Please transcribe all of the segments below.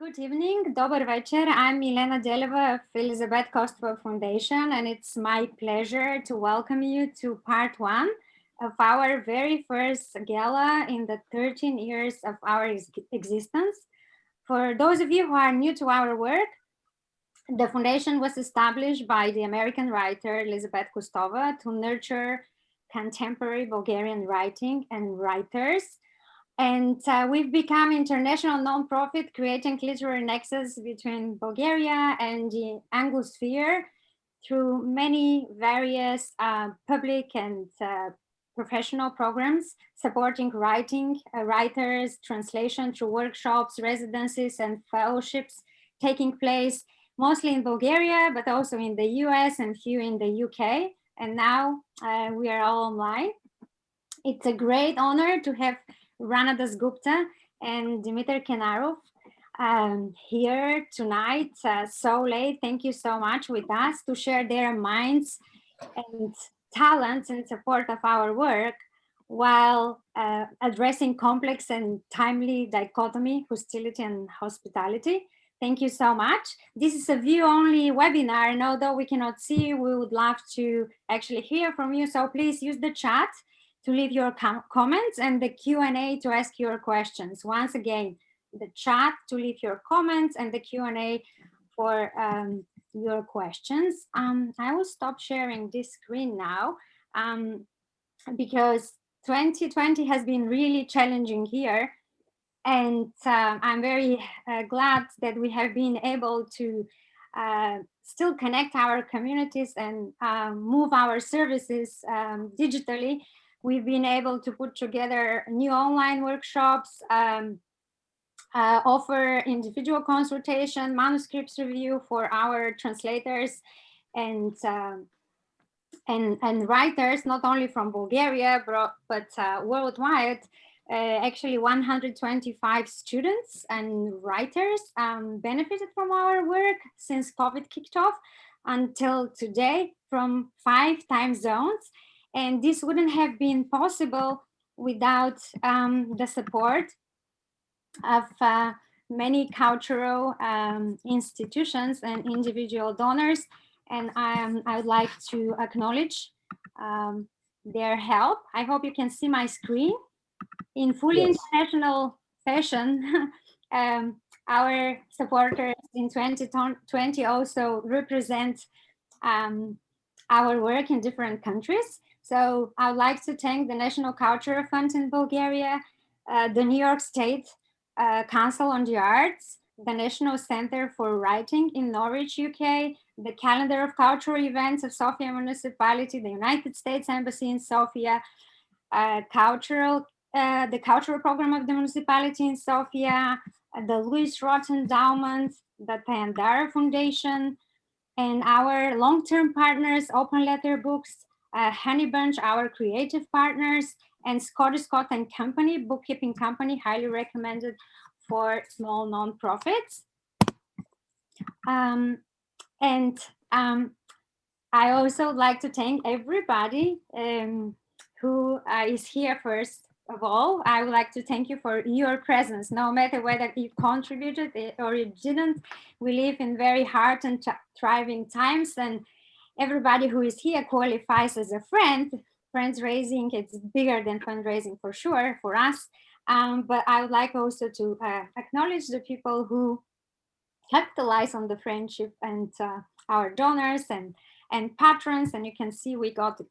Good evening, dobar večer. I'm Milena Deleva of Elizabeth Kostova Foundation, and it's my pleasure to welcome you to part one of our very first gala in the 13 years of our existence. For those of you who are new to our work, the foundation was established by the American writer Elizabeth Kostova to nurture contemporary Bulgarian writing and writers. And we've become international nonprofit, creating literary nexus between Bulgaria and the Anglosphere through many various public and professional programs, supporting writing, writers, translation through workshops, residencies, and fellowships taking place mostly in Bulgaria, but also in the US and few in the UK. And now we are all online. It's a great honor to have RANA DASGUPTA and DIMITER KENAROV here tonight, so late. Thank you so much with us to share their minds and talents in support of our work while addressing complex and timely dichotomy, hostility and hospitality. Thank you so much. This is a view-only webinar, and although we cannot see you, we would love to actually hear from you. So please use the chat to leave your comments and the Q&A to ask your questions. Once again, the chat to leave your comments and the Q&A for your questions. I will stop sharing this screen now because 2020 has been really challenging here. And I'm very glad that we have been able to still connect our communities and move our services digitally. We've been able to put together new online workshops, offer individual consultation, manuscripts review for our translators and writers, not only from Bulgaria, but worldwide. Actually 125 students and writers benefited from our work since COVID kicked off until today from 5 time zones. And this wouldn't have been possible without the support of many cultural institutions and individual donors. And I would like to acknowledge their help. I hope you can see my screen. In fully international fashion, our supporters in 2020 also represent our work in different countries. So I would like to thank the National Cultural Fund in Bulgaria, the New York State Council on the Arts, the National Center for Writing in Norwich, UK, the Calendar of Cultural Events of Sofia Municipality, the United States Embassy in Sofia, the cultural program of the municipality in Sofia, the Louis Roth Endowment, the Tayandara Foundation, and our long-term partners, Open Letter Books, Honey Bunch, our creative partners, and Scottish Scott and Company, bookkeeping company, highly recommended for small nonprofits. I also like to thank everybody who is here. First of all, I would like to thank you for your presence, no matter whether you contributed or you didn't. We live in very hard and thriving times, and everybody who is here qualifies as a friend. Friends raising, it's bigger than fundraising for sure for us. But I would like also to acknowledge the people who capitalize on the friendship and our donors and patrons. And you can see we got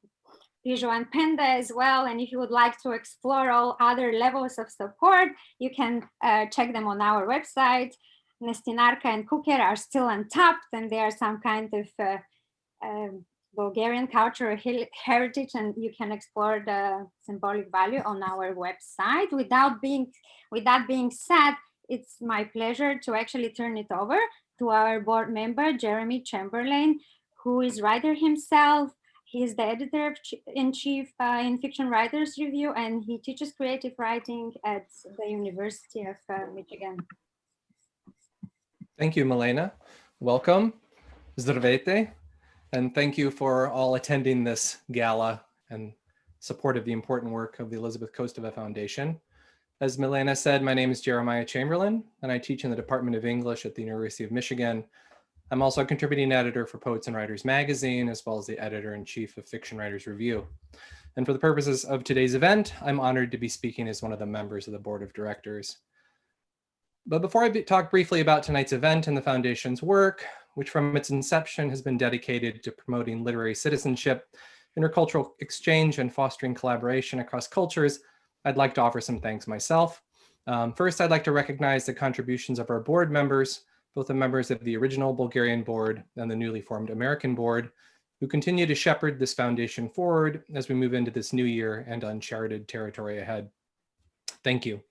Pijo and Panda as well. And if you would like to explore all other levels of support, you can check them on our website. Nestinarka and Kuker are still untapped, and they are some kind of Bulgarian cultural heritage, and you can explore the symbolic value on our website. With that being said, it's my pleasure to actually turn it over to our board member, Jeremy Chamberlain, who is writer himself. He is the editor-in-chief in Fiction Writers Review, and he teaches creative writing at the University of Michigan. Thank you, Milena. Welcome. Zdravete. And thank you for all attending this gala and support of the important work of the Elizabeth Kostova Foundation. As Milena said, my name is Jeremiah Chamberlain, and I teach in the Department of English at the University of Michigan. I'm also a contributing editor for Poets and Writers magazine, as well as the editor-in-chief of Fiction Writers Review. And for the purposes of today's event, I'm honored to be speaking as one of the members of the board of directors. But before I talk briefly about tonight's event and the Foundation's work, which from its inception has been dedicated to promoting literary citizenship, intercultural exchange, and fostering collaboration across cultures, I'd like to offer some thanks myself. First, I'd like to recognize the contributions of our board members, both the members of the original Bulgarian board and the newly formed American board, who continue to shepherd this foundation forward as we move into this new year and uncharted territory ahead. Thank you.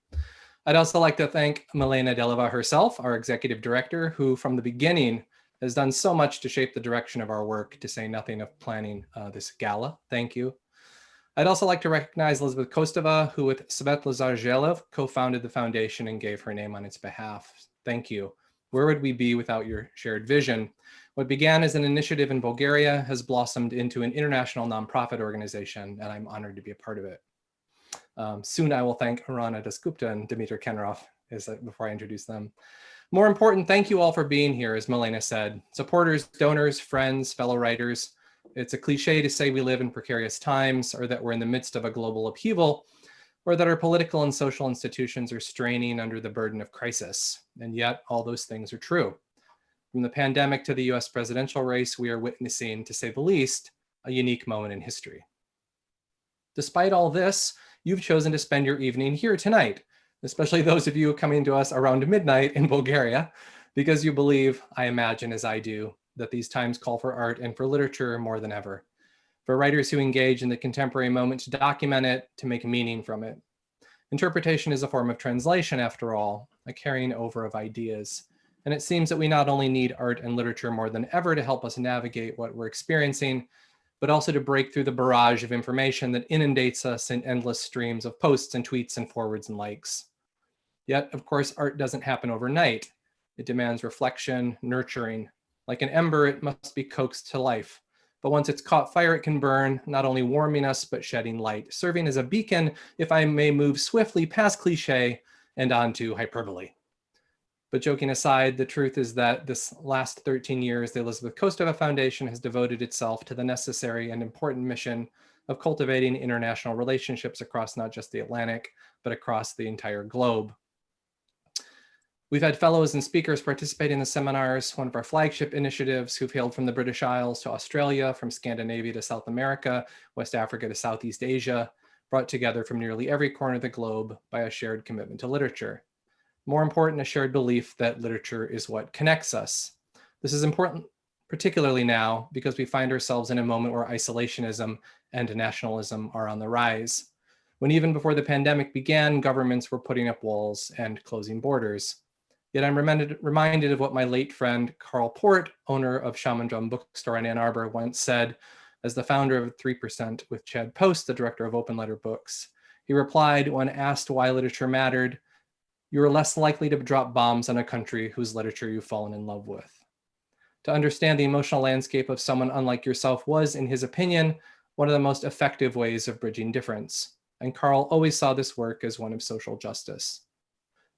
I'd also like to thank Milena Deleva herself, our executive director, who from the beginning has done so much to shape the direction of our work, to say nothing of planning this gala. Thank you. I'd also like to recognize Elizabeth Kostova, who with Svetla Zargelev co-founded the foundation and gave her name on its behalf. Thank you. Where would we be without your shared vision? What began as an initiative in Bulgaria has blossomed into an international nonprofit organization, and I'm honored to be a part of it. Soon I will thank RANA DASGUPTA and DIMITER KENAROV before I introduce them. More important, thank you all for being here, as Milena said. Supporters, donors, friends, fellow writers. It's a cliche to say we live in precarious times, or that we're in the midst of a global upheaval, or that our political and social institutions are straining under the burden of crisis. And yet all those things are true. From the pandemic to the US presidential race, we are witnessing, to say the least, a unique moment in history. Despite all this, you've chosen to spend your evening here tonight, especially those of you coming to us around midnight in Bulgaria, because you believe, I imagine as I do, that these times call for art and for literature more than ever, for writers who engage in the contemporary moment to document it, to make meaning from it. Interpretation is a form of translation, after all, a carrying over of ideas. And it seems that we not only need art and literature more than ever to help us navigate what we're experiencing, but also to break through the barrage of information that inundates us in endless streams of posts and tweets and forwards and likes. Yet, of course, art doesn't happen overnight. It demands reflection, nurturing. Like an ember, it must be coaxed to life. But once it's caught fire, it can burn, not only warming us, but shedding light, serving as a beacon, if I may move swiftly past cliche and onto hyperbole. But joking aside, the truth is that this last 13 years, the Elizabeth Kostova Foundation has devoted itself to the necessary and important mission of cultivating international relationships across not just the Atlantic, but across the entire globe. We've had fellows and speakers participate in the seminars, one of our flagship initiatives, who've hailed from the British Isles to Australia, from Scandinavia to South America, West Africa to Southeast Asia, brought together from nearly every corner of the globe by a shared commitment to literature. More important, a shared belief that literature is what connects us. This is important, particularly now, because we find ourselves in a moment where isolationism and nationalism are on the rise. When even before the pandemic began, governments were putting up walls and closing borders. Yet I'm reminded of what my late friend Carl Port, owner of Shaman Drum Bookstore in Ann Arbor, once said as the founder of 3% with Chad Post, the director of Open Letter Books. He replied when asked why literature mattered, "You are less likely to drop bombs on a country whose literature you've fallen in love with." To understand the emotional landscape of someone unlike yourself was, in his opinion, one of the most effective ways of bridging difference. And Carl always saw this work as one of social justice.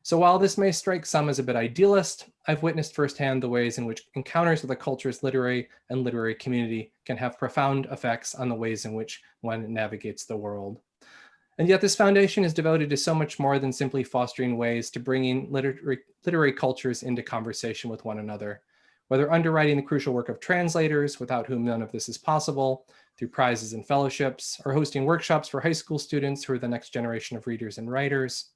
So while this may strike some as a bit idealist, I've witnessed firsthand the ways in which encounters with a culture's literary and literary community can have profound effects on the ways in which one navigates the world. And yet this foundation is devoted to so much more than simply fostering ways to bringing literary cultures into conversation with one another, whether underwriting the crucial work of translators, without whom none of this is possible, through prizes and fellowships, or hosting workshops for high school students who are the next generation of readers and writers,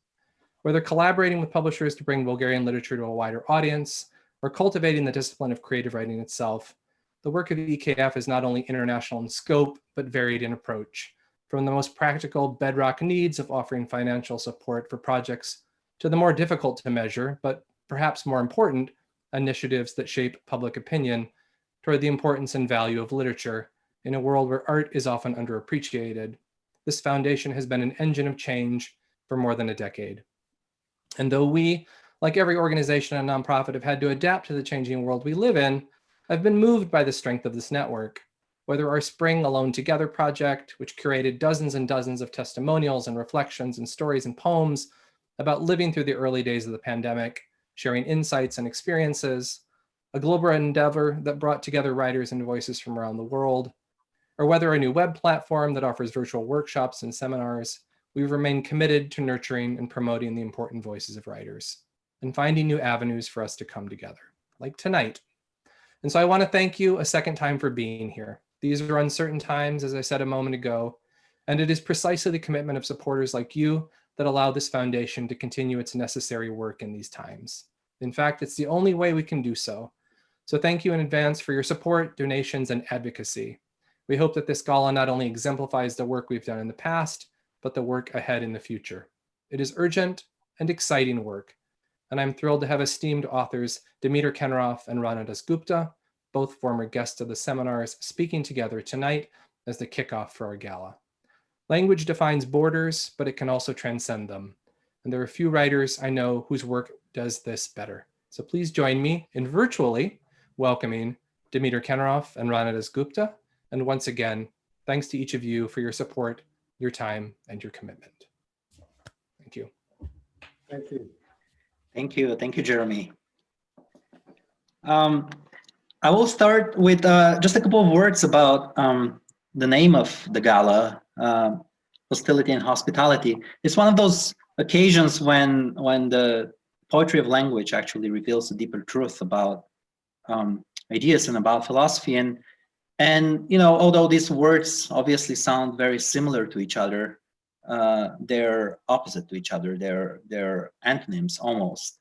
whether collaborating with publishers to bring Bulgarian literature to a wider audience, or cultivating the discipline of creative writing itself. The work of EKF is not only international in scope, but varied in approach, from the most practical bedrock needs of offering financial support for projects to the more difficult to measure, but perhaps more important, initiatives that shape public opinion toward the importance and value of literature in a world where art is often underappreciated. This foundation has been an engine of change for more than a decade. And though we, like every organization and nonprofit, have had to adapt to the changing world we live in, I've been moved by the strength of this network. Whether our Spring Alone Together project, which curated dozens and dozens of testimonials and reflections and stories and poems about living through the early days of the pandemic, sharing insights and experiences, a global endeavor that brought together writers and voices from around the world, or whether a new web platform that offers virtual workshops and seminars, we've remained committed to nurturing and promoting the important voices of writers and finding new avenues for us to come together, like tonight. And so I want to thank you a second time for being here. These are uncertain times, as I said a moment ago, and it is precisely the commitment of supporters like you that allow this foundation to continue its necessary work in these times. In fact, it's the only way we can do so. So thank you in advance for your support, donations, and advocacy. We hope that this gala not only exemplifies the work we've done in the past, but the work ahead in the future. It is urgent and exciting work, and I'm thrilled to have esteemed authors DIMITER KENAROV and RANA DASGUPTA, both former guests of the seminars, speaking together tonight as the kickoff for our gala. Language defines borders, but it can also transcend them. And there are few writers I know whose work does this better. So please join me in virtually welcoming DIMITER KENAROV and RANA DASGUPTA. And once again, thanks to each of you for your support, your time, and your commitment. Thank you. Thank you. Thank you. Thank you, Jeremy. I will start with just a couple of words about the name of the gala, Hostility and Hospitality. It's one of those occasions when the poetry of language actually reveals a deeper truth about ideas and about philosophy. And you know, although these words obviously sound very similar to each other, they're opposite to each other. They're antonyms almost.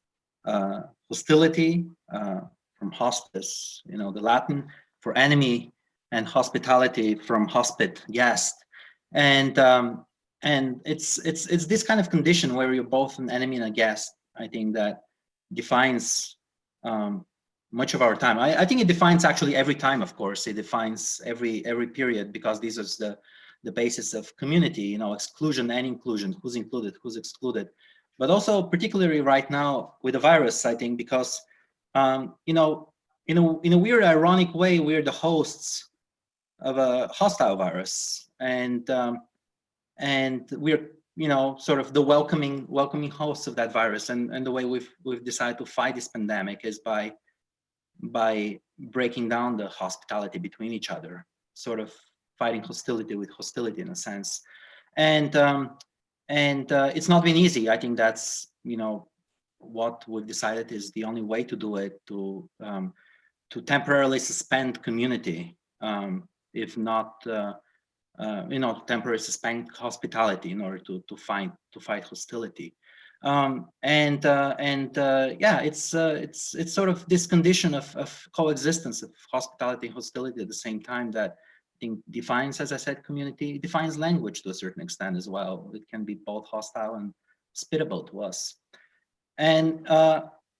Hostility from hospice, you know, the Latin for enemy, and hospitality from hospit, guest. And it's this kind of condition where you're both an enemy and a guest, I think, that defines much of our time. I think it defines actually every time, of course. It defines every period, because this is the basis of community, you know, exclusion and inclusion, who's included, who's excluded. But also particularly right now with the virus, I think, because you know, in a weird, ironic way, we're the hosts of a hostile virus, and we're, you know, sort of the welcoming hosts of that virus. And the way we've decided to fight this pandemic is by breaking down the hospitality between each other, sort of fighting hostility with hostility in a sense. And it's not been easy. I think that's, you know, what we've decided is the only way to do it, to temporarily suspend community, if not, you know, temporarily suspend hospitality in order to fight hostility. Yeah, it's sort of this condition of coexistence of hospitality and hostility at the same time that I think defines, as I said, community, defines language to a certain extent as well. It can be both hostile and hospitable to us. And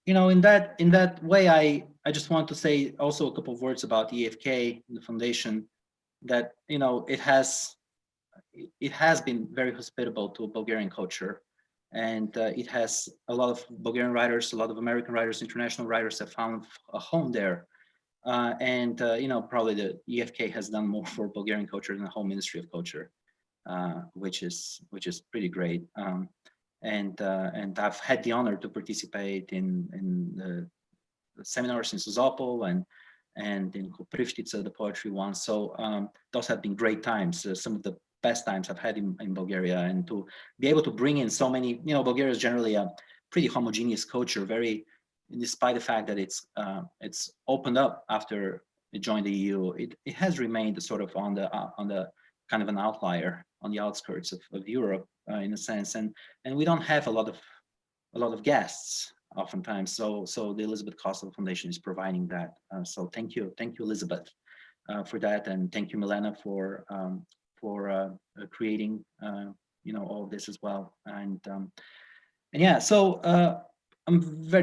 you know, in that way, I just want to say also a couple of words about EFK, the foundation, that, you know, it has been very hospitable to Bulgarian culture, and it has a lot of Bulgarian writers, a lot of American writers, international writers have found a home there. You know, probably the EFK has done more for Bulgarian culture than the whole Ministry of Culture, which is pretty great. And I've had the honor to participate in the seminars in Sozopol and in Koprivnica, the poetry one. So those have been great times, some of the best times I've had in Bulgaria, and to be able to bring in so many, you know, Bulgaria is generally a pretty homogeneous culture, very, despite the fact that it's opened up after it joined the EU, it has remained sort of on the kind of an outlier on the outskirts of Europe, in a sense, and we don't have a lot of guests oftentimes. So the Elizabeth Costello Foundation is providing that. So thank you, Elizabeth, for that, and thank you, Milena, for creating you know, all of this as well. And yeah, so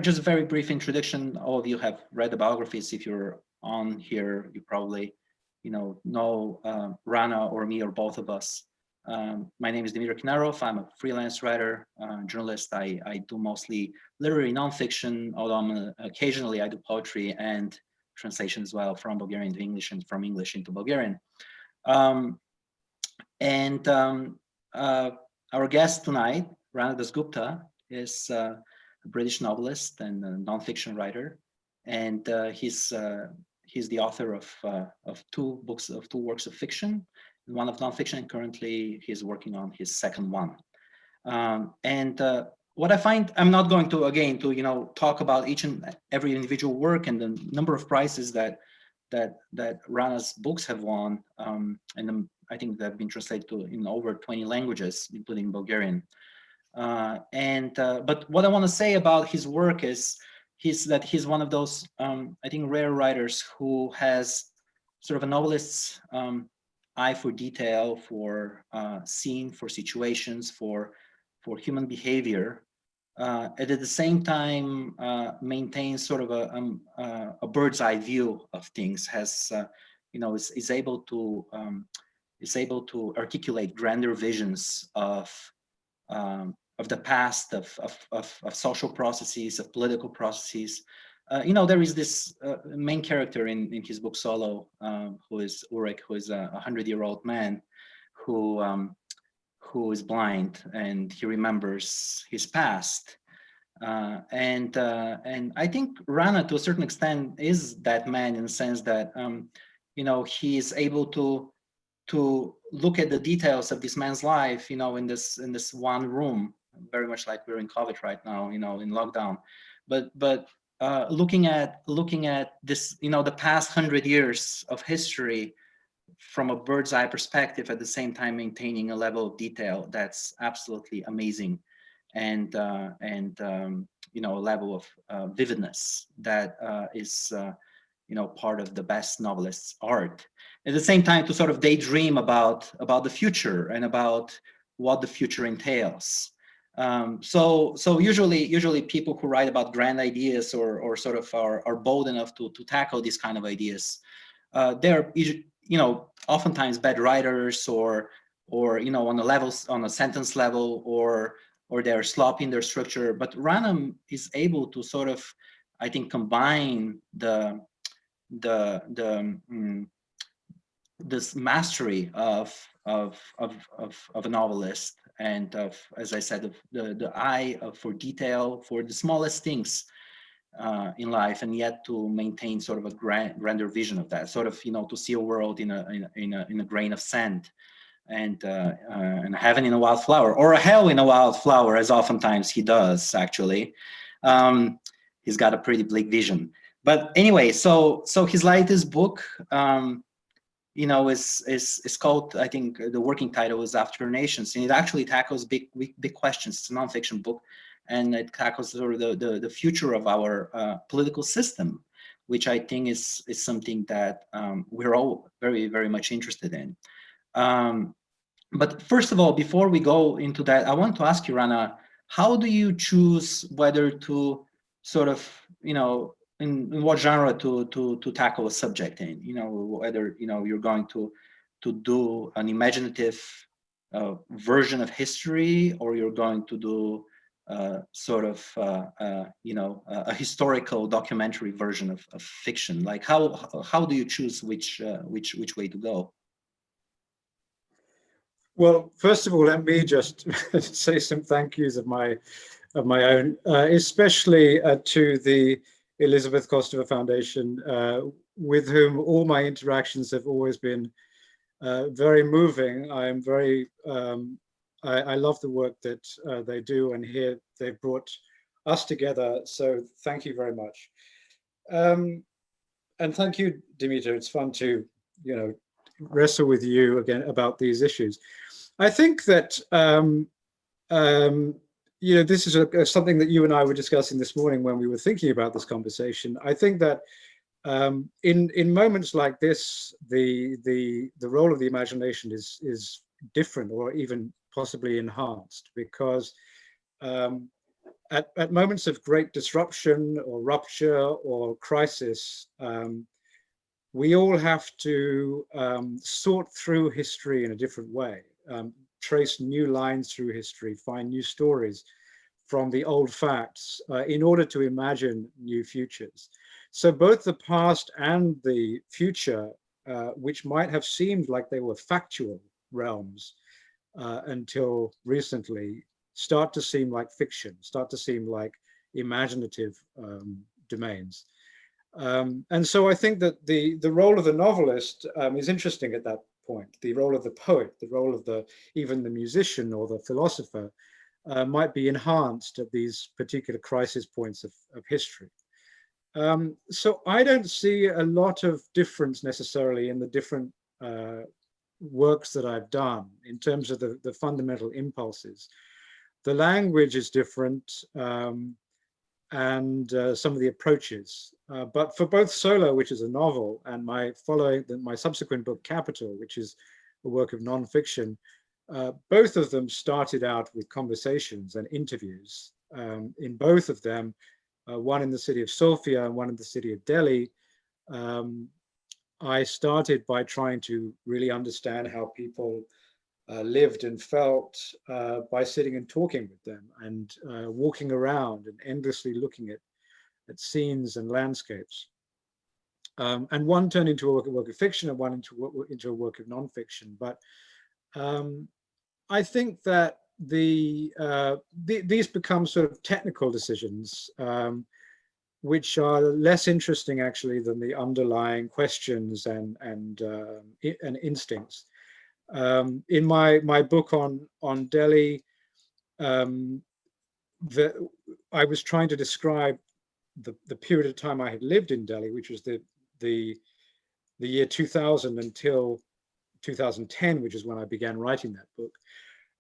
just a very brief introduction. All of you have read the biographies. If you're on here, you probably, you know Rana or me or both of us. My name is DIMITER KENAROV. I'm a freelance writer, journalist. I do mostly literary nonfiction, although occasionally I do poetry and translation as well, from Bulgarian to English and from English into Bulgarian. Our guest tonight, RANA DASGUPTA, is a British novelist and a nonfiction writer, and he's the author of two works of fiction, and one of nonfiction. And currently, he's working on his second one. And what I find, I'm not going to again to talk about each and every individual work and the number of prizes that RANA's books have won, and I think they've been translated in over 20 languages, including Bulgarian. But what I want to say about his work is he's one of those I think rare writers who has sort of a novelist's eye for detail, for scene, for situations, for human behavior, and at the same time maintains sort of a bird's eye view of things. Has is able to articulate grander visions of the past, of social processes, of political processes. There is this main character in his book Solo, who is Ulrich, who is a 100-year-old man who is blind, and he remembers his past. And I think RANA, to a certain extent, is that man in the sense that he is able to look at the details of this man's life, in this one room, very much like we're in COVID right now, in lockdown, but looking at this, the past 100 years of history from a bird's eye perspective, at the same time maintaining a level of detail that's absolutely amazing, and a level of vividness that is part of the best novelist's art. At the same time, to sort of daydream about the future and about what the future entails. So usually people who write about grand ideas or sort of are bold enough to tackle these kind of ideas, they're oftentimes bad writers, or on a sentence level, or they're sloppy in their structure. But RANA is able to sort of, I think, combine this mastery of a novelist, and of, as I said, the eye for detail, for the smallest things in life, and yet to maintain sort of a grander vision of that, sort of to see a world in a grain of sand, and a heaven in a wildflower, or a hell in a wildflower, as oftentimes he does. Actually, he's got a pretty bleak vision. But anyway, so his latest book, is called, I think the working title is After Nations, and it actually tackles big questions. It's a nonfiction book, and it tackles sort of the future of our political system, which I think is something that we're all very, very much interested in. But first of all, before we go into that, I want to ask you, Rana, how do you choose whether to sort of, in what genre to tackle a subject in? Whether you're going to do an imaginative version of history, or you're going to do sort of a historical documentary version of fiction. Like how do you choose which way to go? Well, first of all, let me just say some thank yous of my own, especially to the Elizabeth Kostova Foundation, with whom all my interactions have always been very moving. I'm very, I love the work that they do, and here they've brought us together. So thank you very much. And thank you, DIMITER. It's fun to, wrestle with you again about these issues. I think that this is something that you and I were discussing this morning when we were thinking about this conversation. I think that in moments like this, the role of the imagination is different, or even possibly enhanced, because at moments of great disruption or rupture or crisis, we all have to sort through history in a different way, trace new lines through history, find new stories from the old facts in order to imagine new futures. So both the past and the future, which might have seemed like they were factual realms until recently, start to seem like fiction, start to seem like imaginative domains. And so I think that the role of the novelist is interesting at that point. The role of the poet, the role of even the musician or the philosopher might be enhanced at these particular crisis points of history. So I don't see a lot of difference necessarily in the different works that I've done in terms of the fundamental impulses. The language is different, and some of the approaches. But for both Solo, which is a novel, and my subsequent book, Capital, which is a work of nonfiction, both of them started out with conversations and interviews. In both of them, one in the city of Sofia and one in the city of Delhi, I started by trying to really understand how people lived and felt by sitting and talking with them and walking around and endlessly looking at scenes and landscapes. And one turned into a work of fiction and one into a work of nonfiction. But I think that these become sort of technical decisions, which are less interesting actually than the underlying questions and instincts. In my book on Delhi, I was trying to describe the period of time I had lived in Delhi, which was the year 2000 until 2010, which is when I began writing that book.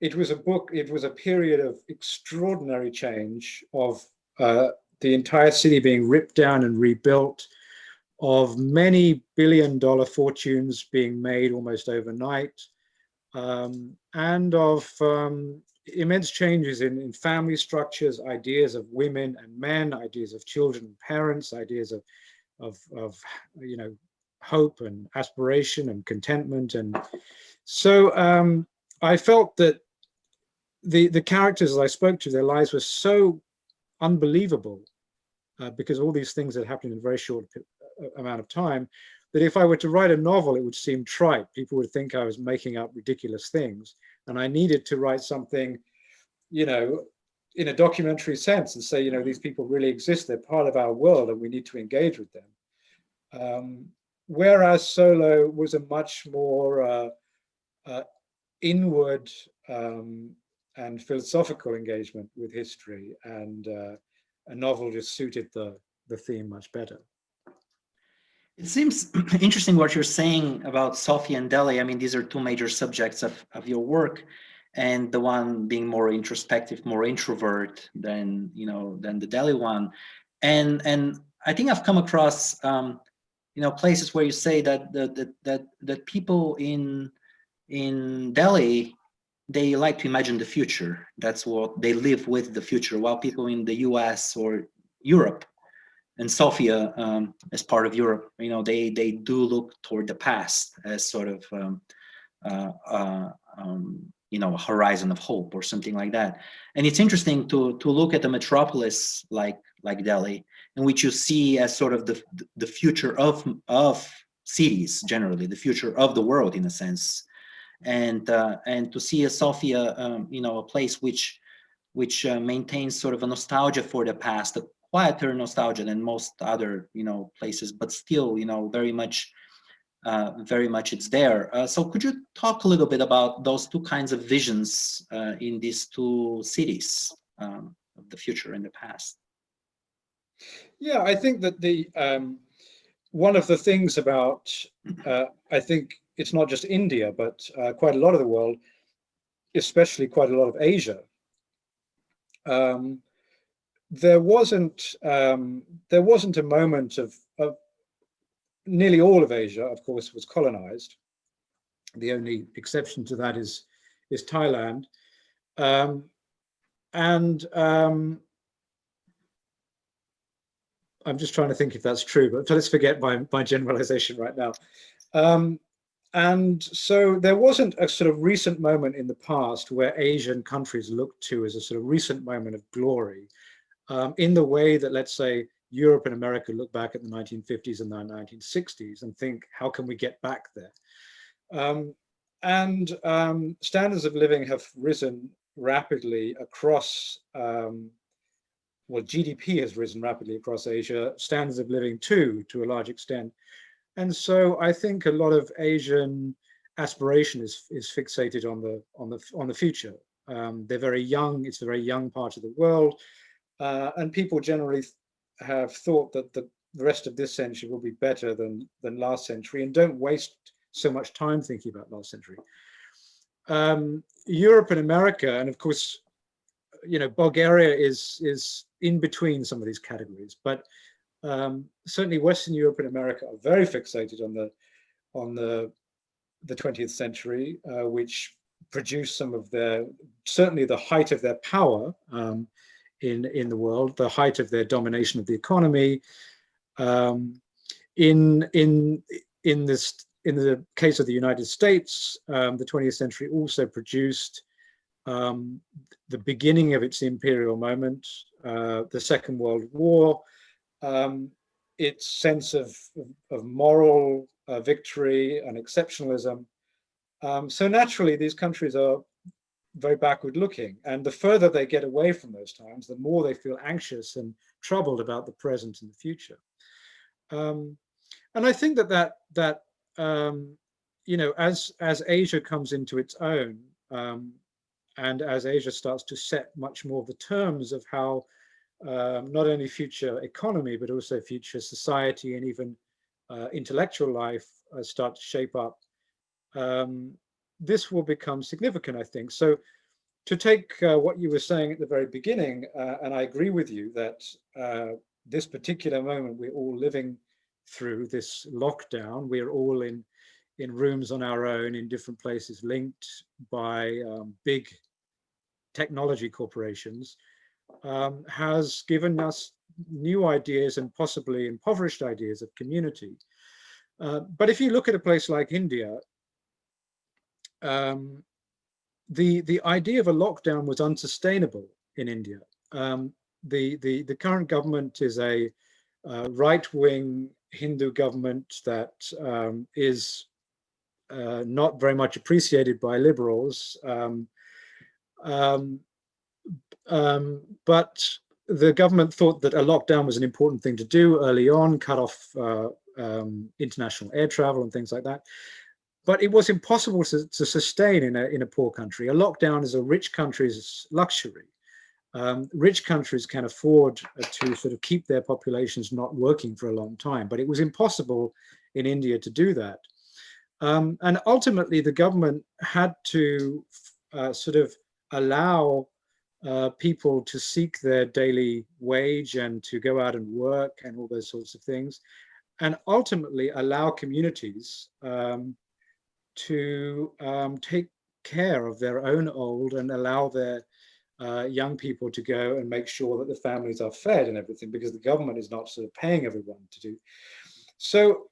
It was a period of extraordinary change, of the entire city being ripped down and rebuilt, of many billion-dollar fortunes being made almost overnight, and of immense changes in family structures, ideas of women and men, ideas of children and parents, ideas of hope and aspiration and contentment. And so I felt that the characters that I spoke to, their lives were so unbelievable because all these things had happened in a very short amount of time, that if I were to write a novel, it would seem trite. People would think I was making up ridiculous things. And I needed to write something, in a documentary sense and say, these people really exist. They're part of our world and we need to engage with them. Whereas Solo was a much more inward and philosophical engagement with history, and a novel just suited the theme much better. It seems interesting what you're saying about Sofia and Delhi. I mean, these are two major subjects of your work, and the one being more introspective, more introvert than the Delhi one. And I think I've come across places where you say that people in Delhi, they like to imagine the future. That's what they live with, the future, while people in the US or Europe, and Sofia as part of Europe, they do look toward the past as sort of a horizon of hope or something like that. And it's interesting to look at a metropolis like Delhi, in which you see as sort of the future of cities generally, the future of the world in a sense, and to see a Sofia, a place which maintains sort of a nostalgia for the past, a quieter nostalgia than most other places, but still very much it's there. So could you talk a little bit about those two kinds of visions in these two cities, of the future and the past? Yeah, I think that one of the things about I think it's not just India, but quite a lot of the world, especially quite a lot of Asia. There wasn't a moment of nearly all of Asia, of course, was colonized. The only exception to that is Thailand, and I'm just trying to think if that's true, but let's forget my generalization right now. And so there wasn't a sort of recent moment in the past where Asian countries looked to as a sort of recent moment of glory, in the way that, let's say, Europe and America look back at the 1950s and the 1960s and think, how can we get back there? And standards of living have risen rapidly across, well, GDP has risen rapidly across Asia, standards of living too, to a large extent. And so I think a lot of Asian aspiration is fixated on the future. They're very young, it's a very young part of the world, and people generally have thought that the rest of this century will be better than last century, and don't waste so much time thinking about last century. Europe and America, and of course, you know, Bulgaria is in between some of these categories, but certainly Western Europe and America are very fixated on the 20th century, which produced some of certainly the height of their power in the world, the height of their domination of the economy. In the case of the United States, the 20th century also produced the beginning of its imperial moment, the Second World War, its sense of moral victory and exceptionalism. So naturally, these countries are very backward looking, and the further they get away from those times, the more they feel anxious and troubled about the present and the future. And I think that you know, as Asia comes into its own, and as Asia starts to set much more of the terms of how not only future economy, but also future society and even intellectual life start to shape up, this will become significant, I think. So to take what you were saying at the very beginning, and I agree with you that this particular moment we're all living through, this lockdown, we're all in rooms on our own in different places, linked by big technology corporations, has given us new ideas and possibly impoverished ideas of community. But if you look at a place like India, the idea of a lockdown was unsustainable in India. The current government is a right-wing Hindu government that is not very much appreciated by liberals. But the government thought that a lockdown was an important thing to do early on, cut off international air travel and things like that. But it was impossible to sustain in a poor country. A lockdown is a rich country's luxury. Rich countries can afford to sort of keep their populations not working for a long time, but it was impossible in India to do that. And ultimately, the government had to sort of allow people to seek their daily wage and to go out and work and all those sorts of things, and ultimately allow communities to take care of their own old and allow their young people to go and make sure that the families are fed and everything, because the government is not sort of paying everyone to do. So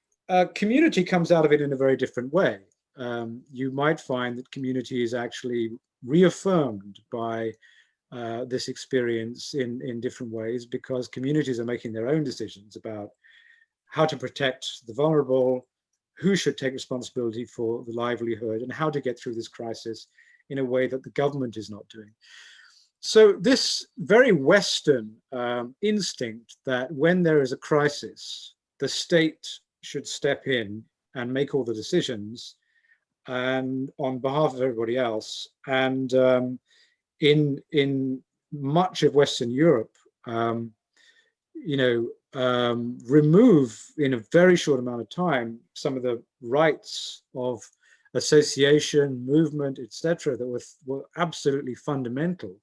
community comes out of it in a very different way. You might find that community is actually reaffirmed by this experience in different ways, because communities are making their own decisions about how to protect the vulnerable, who should take responsibility for the livelihood, and how to get through this crisis in a way that the government is not doing. So this very Western instinct that when there is a crisis, the state should step in and make all the decisions, and on behalf of everybody else. And in much of Western Europe, you know, remove in a very short amount of time some of the rights of association, movement, etc., that were absolutely fundamental.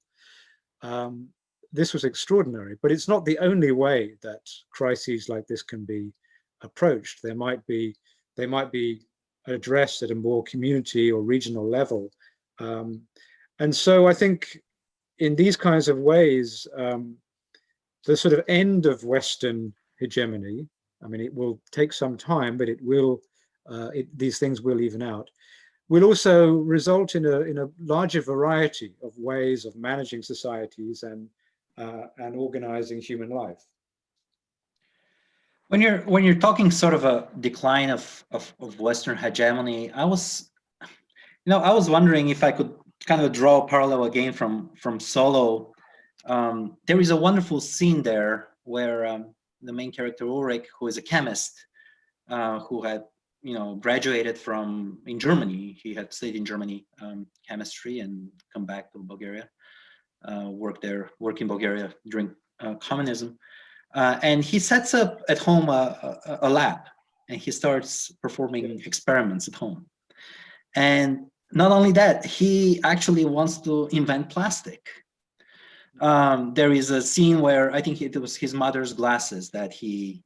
This was extraordinary, but it's not the only way that crises like this can be approached. They might be addressed at a more community or regional level. And so I think in these kinds of ways, the sort of end of Western hegemony, I mean, it will take some time, but it will, these things will even out, will also result in a larger variety of ways of managing societies and organizing human life. When you're talking sort of a decline of Western hegemony, I was wondering if I could kind of draw a parallel again from Solo, there is a wonderful scene there where the main character Ulrich, who is a chemist, who had graduated in Germany. He had studied in Germany chemistry and come back to Bulgaria, work in Bulgaria during communism, and he sets up at home a lab, and he starts performing experiments at home. And not only that, he actually wants to invent plastic. There is a scene where I think it was his mother's glasses that he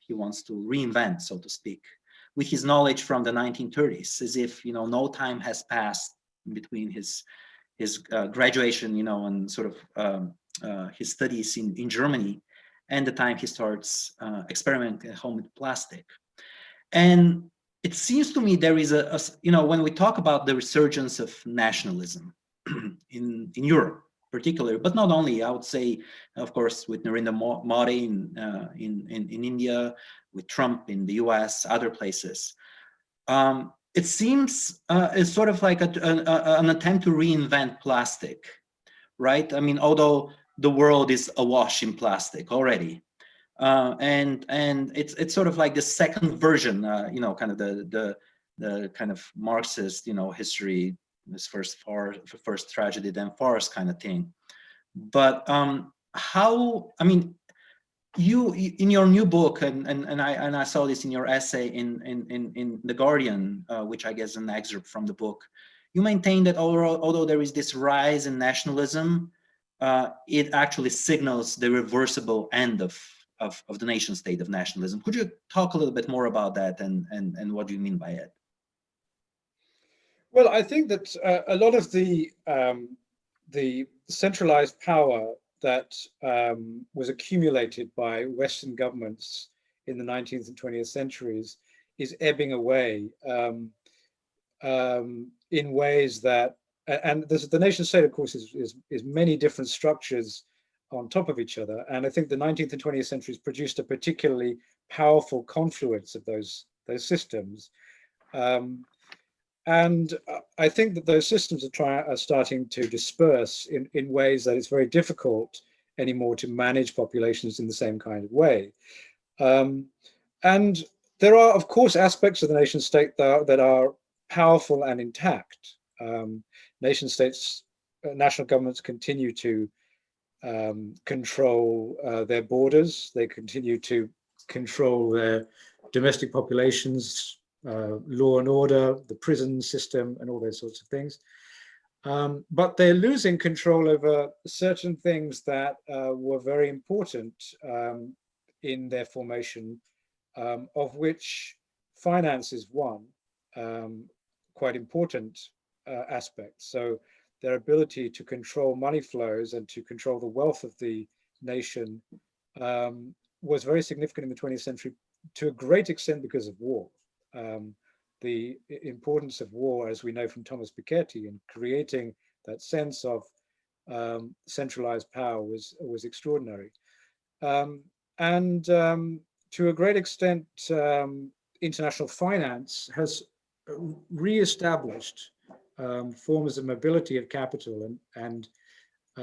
wants to reinvent, so to speak, with his knowledge from the 1930s, as if no time has passed between his graduation, and sort of his studies in Germany, and the time he starts experimenting at home with plastic. And it seems to me there is when we talk about the resurgence of nationalism in Europe, particularly, but not only, I would say, of course, with Narendra Modi in India, with Trump in the US, other places. It seems it's sort of like an attempt to reinvent plastic, right? I mean, although the world is awash in plastic already. And it's sort of like the second version, kind of the kind of Marxist, history, this first tragedy, then farce kind of thing. But you in your new book, and I saw this in your essay in The Guardian, which I guess is an excerpt from the book, you maintain that although there is this rise in nationalism, it actually signals the reversible end of the nation state of nationalism. Could you talk a little bit more about that and what do you mean by it? Well, I think that a lot of the centralized power that was accumulated by Western governments in the 19th and 20th centuries is ebbing away in ways that, and the nation state, of course, is many different structures on top of each other. And I think the 19th and 20th centuries produced a particularly powerful confluence of those systems. And I think that those systems are starting to disperse in ways that it's very difficult anymore to manage populations in the same kind of way. And there are, of course, aspects of the nation state that are powerful and intact. Nation states, national governments continue to control their borders. They continue to control their domestic populations, law and order, the prison system, and all those sorts of things. But they're losing control over certain things that were very important in their formation, of which finance is one quite important aspect. So their ability to control money flows and to control the wealth of the nation was very significant in the 20th century, to a great extent because of war. The importance of war, as we know from Thomas Piketty, in creating that sense of centralized power was extraordinary. And to a great extent, international finance has re-established forms of mobility of capital and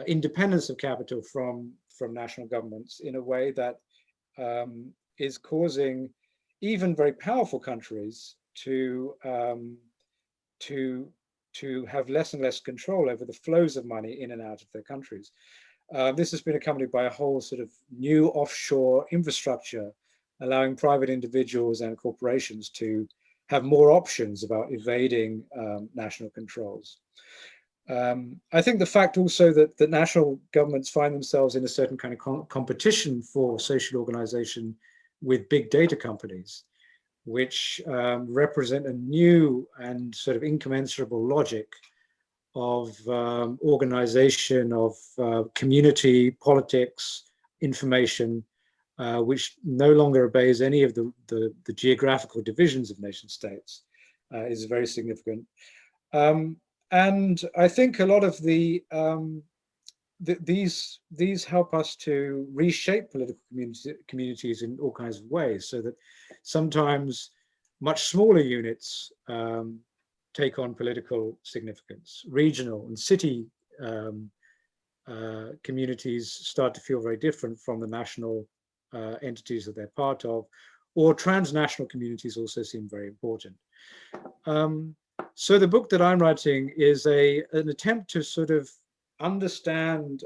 independence of capital from national governments in a way that is causing even very powerful countries to have less and less control over the flows of money in and out of their countries. This has been accompanied by a whole sort of new offshore infrastructure, allowing private individuals and corporations to have more options about evading national controls. I think the fact also that national governments find themselves in a certain kind of competition for social organization with big data companies, which represent a new and sort of incommensurable logic of organization of community politics, information, which no longer obeys any of the geographical divisions of nation states, is very significant. And I think a lot of these help us to reshape political communities in all kinds of ways, so that sometimes much smaller units take on political significance. Regional and city communities start to feel very different from the national entities that they're part of, or transnational communities also seem very important. So the book that I'm writing is an attempt to sort of understand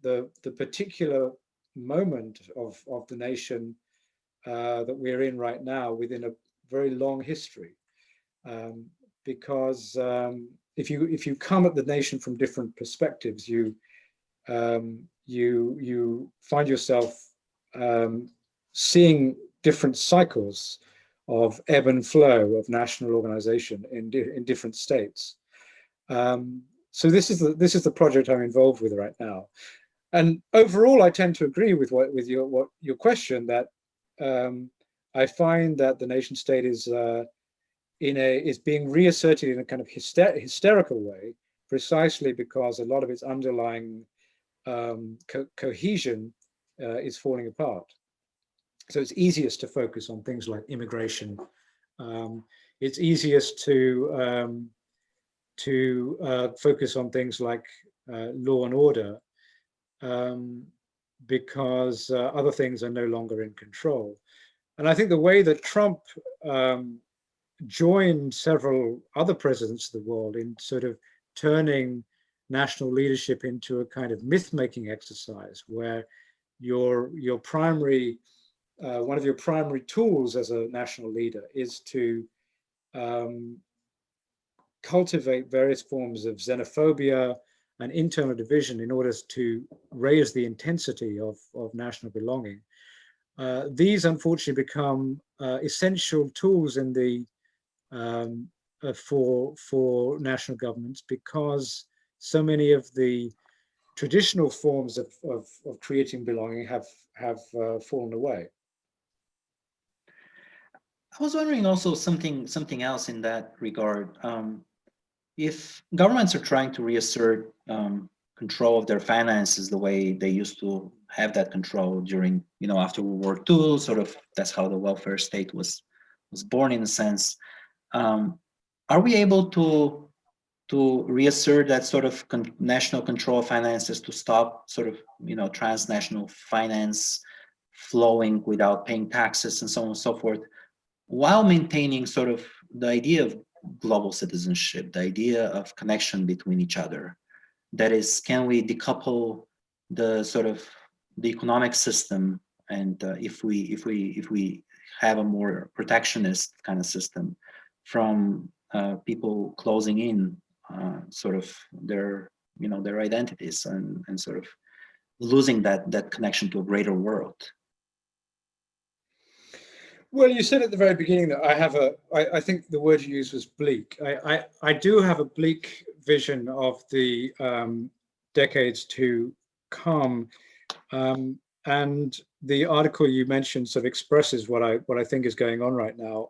the particular moment of the nation that we're in right now within a very long history. Because if you come at the nation from different perspectives, you find yourself seeing different cycles of ebb and flow of national organization in different states. So this is the project I'm involved with right now, and overall I tend to agree with your question, that I find that the nation state is being reasserted in a kind of hysterical way, precisely because a lot of its underlying cohesion is falling apart. So it's easiest to focus on things like immigration. It's easiest to focus on things like law and order, because other things are no longer in control. And I think the way that Trump joined several other presidents of the world in sort of turning national leadership into a kind of myth-making exercise, where your primary one of your primary tools as a national leader is to cultivate various forms of xenophobia and internal division in order to raise the intensity of national belonging. These unfortunately become essential tools in the for national governments, because so many of the traditional forms of creating belonging have fallen away. I was wondering also something else in that regard. If governments are trying to reassert control of their finances the way they used to have that control during, after World War II, sort of that's how the welfare state was born in a sense. Are we able to reassert that sort of national control of finances to stop sort of, transnational finance flowing without paying taxes and so on and so forth, while maintaining sort of the idea of global citizenship, the idea of connection between each other? That is, can we decouple the sort of the economic system, and if we have a more protectionist kind of system, from people closing in sort of their their identities and sort of losing that connection to a greater world? Well, you said at the very beginning that I think the word you used was bleak. I do have a bleak vision of the decades to come, and the article you mentioned sort of expresses what I think is going on right now.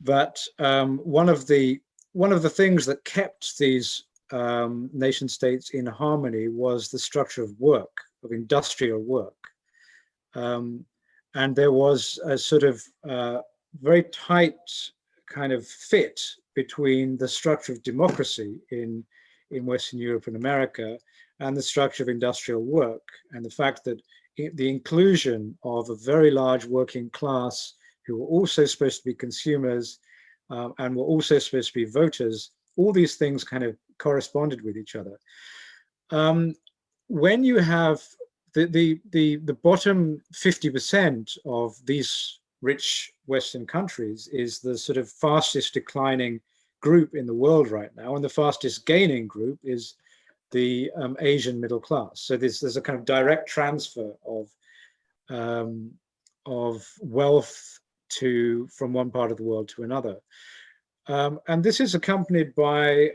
But one of the things that kept these nation states in harmony was the structure of work, of industrial work. And there was a sort of very tight kind of fit between the structure of democracy in Western Europe and America and the structure of industrial work, and the fact that the inclusion of a very large working class who were also supposed to be consumers and were also supposed to be voters, all these things kind of corresponded with each other. When you have the bottom 50% of these rich Western countries is the sort of fastest declining group in the world right now, and the fastest gaining group is the Asian middle class. So there's a kind of direct transfer of wealth from one part of the world to another, and this is accompanied by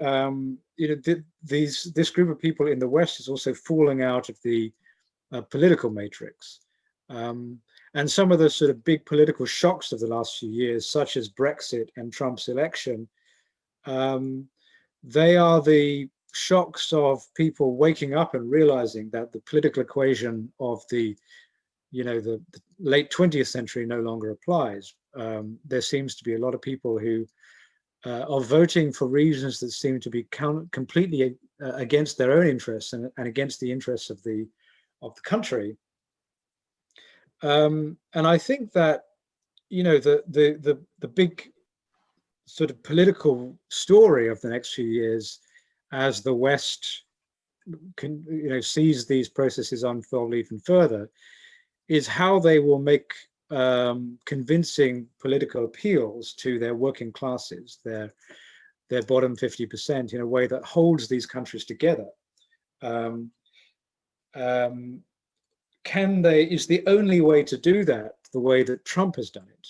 this group of people in the West is also falling out of the political matrix, and some of the sort of big political shocks of the last few years, such as Brexit and Trump's election, they are the shocks of people waking up and realizing that the political equation of the late 20th century no longer applies. There seems to be a lot of people who of voting for reasons that seem to be completely against their own interests and against the interests of the country. And I think that, you know, the big sort of political story of the next few years, as the West sees these processes unfold even further, is how they will make convincing political appeals to their working classes, their bottom 50%, in a way that holds these countries together. Is the only way to do that the way that Trump has done it,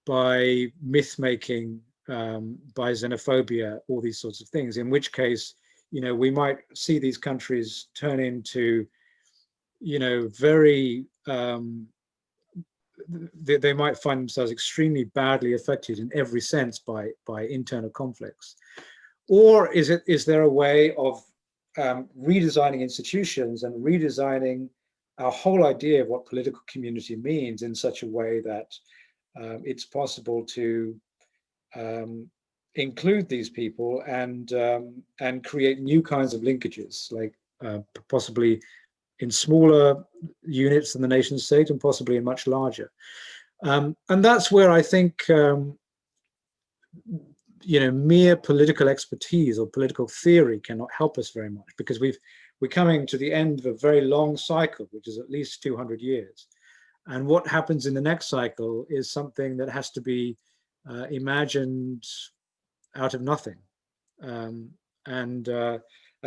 by myth-making, by xenophobia, all these sorts of things, in which case, you know, we might see these countries turn into, you know, very, they might find themselves extremely badly affected in every sense by internal conflicts. Or is there a way of redesigning institutions and redesigning our whole idea of what political community means in such a way that it's possible to include these people and create new kinds of linkages, like possibly in smaller units than the nation state and possibly in much larger. And that's where I think you know, mere political expertise or political theory cannot help us very much, because we're coming to the end of a very long cycle, which is at least 200 years. And what happens in the next cycle is something that has to be imagined out of nothing. I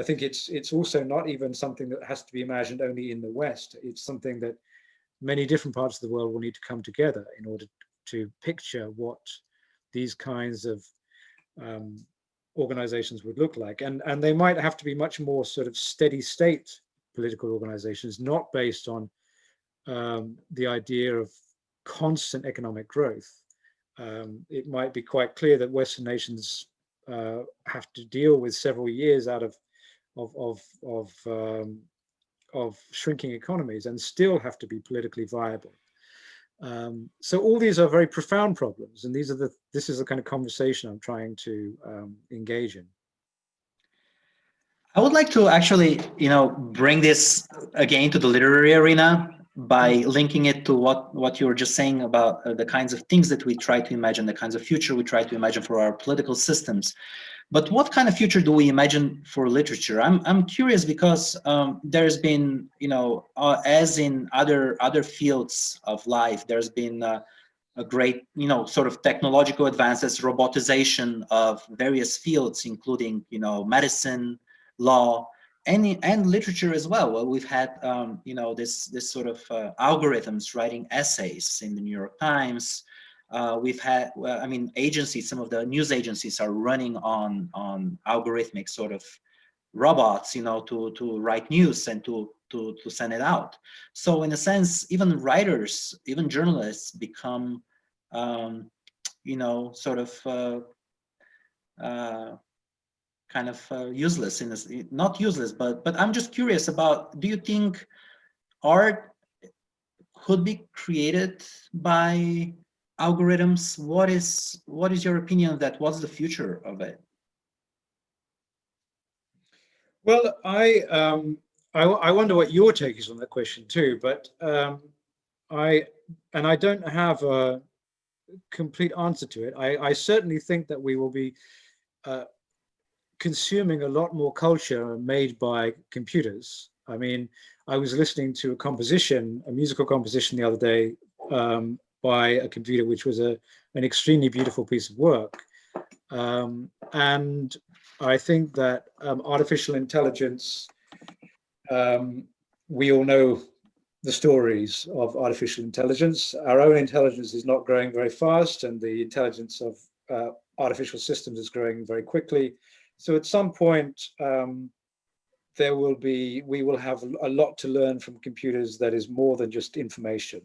think it's also not even something that has to be imagined only in the West. It's something that many different parts of the world will need to come together in order to picture what these kinds of organizations would look like. And they might have to be much more sort of steady state political organizations, not based on the idea of constant economic growth. It might be quite clear that Western nations have to deal with several years out of shrinking economies and still have to be politically viable. So all these are very profound problems, and this is the kind of conversation I'm trying to engage in. I would like to actually, you know, bring this again to the literary arena by linking it to what you were just saying about the kinds of things that we try to imagine, the kinds of future we try to imagine for our political systems. But what kind of future do we imagine for literature? I'm curious because there's been, you know, as in other fields of life, there's been a great, you know, sort of technological advances, robotization of various fields, including, you know, medicine, law, and literature as well. Well, we've had, you know, this sort of algorithms writing essays in the New York Times. We've had, I mean, agencies, some of the news agencies are running on algorithmic sort of robots, you know, to write news and to send it out. So in a sense, even writers, even journalists become, you know, sort of kind of useless in this, not useless, but I'm just curious about, do you think art could be created by algorithms? What is your opinion of that? What's the future of it? Well, I wonder what your take is on that question too, but I don't have a complete answer to it. I certainly think that we will be consuming a lot more culture made by computers. I mean, I was listening to a musical composition the other day by a computer, which was an extremely beautiful piece of work. And I think that artificial intelligence, we all know the stories of artificial intelligence. Our own intelligence is not growing very fast, and the intelligence of artificial systems is growing very quickly. So at some point, we will have a lot to learn from computers that is more than just information.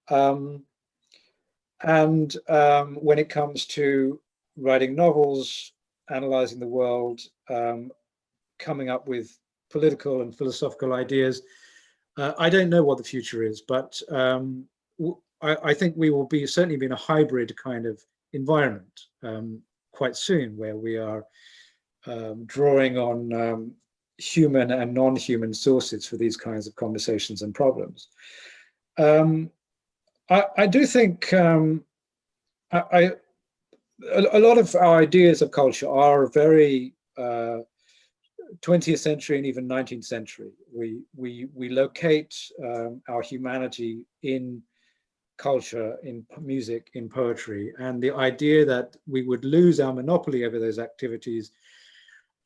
When it comes to writing novels, analyzing the world, coming up with political and philosophical ideas, I don't know what the future is, but I think we will certainly be in a hybrid kind of environment quite soon, where we are drawing on human and non-human sources for these kinds of conversations and problems. I do think a lot of our ideas of culture are very 20th century and even 19th century. We locate our humanity in culture, in music, in poetry, and the idea that we would lose our monopoly over those activities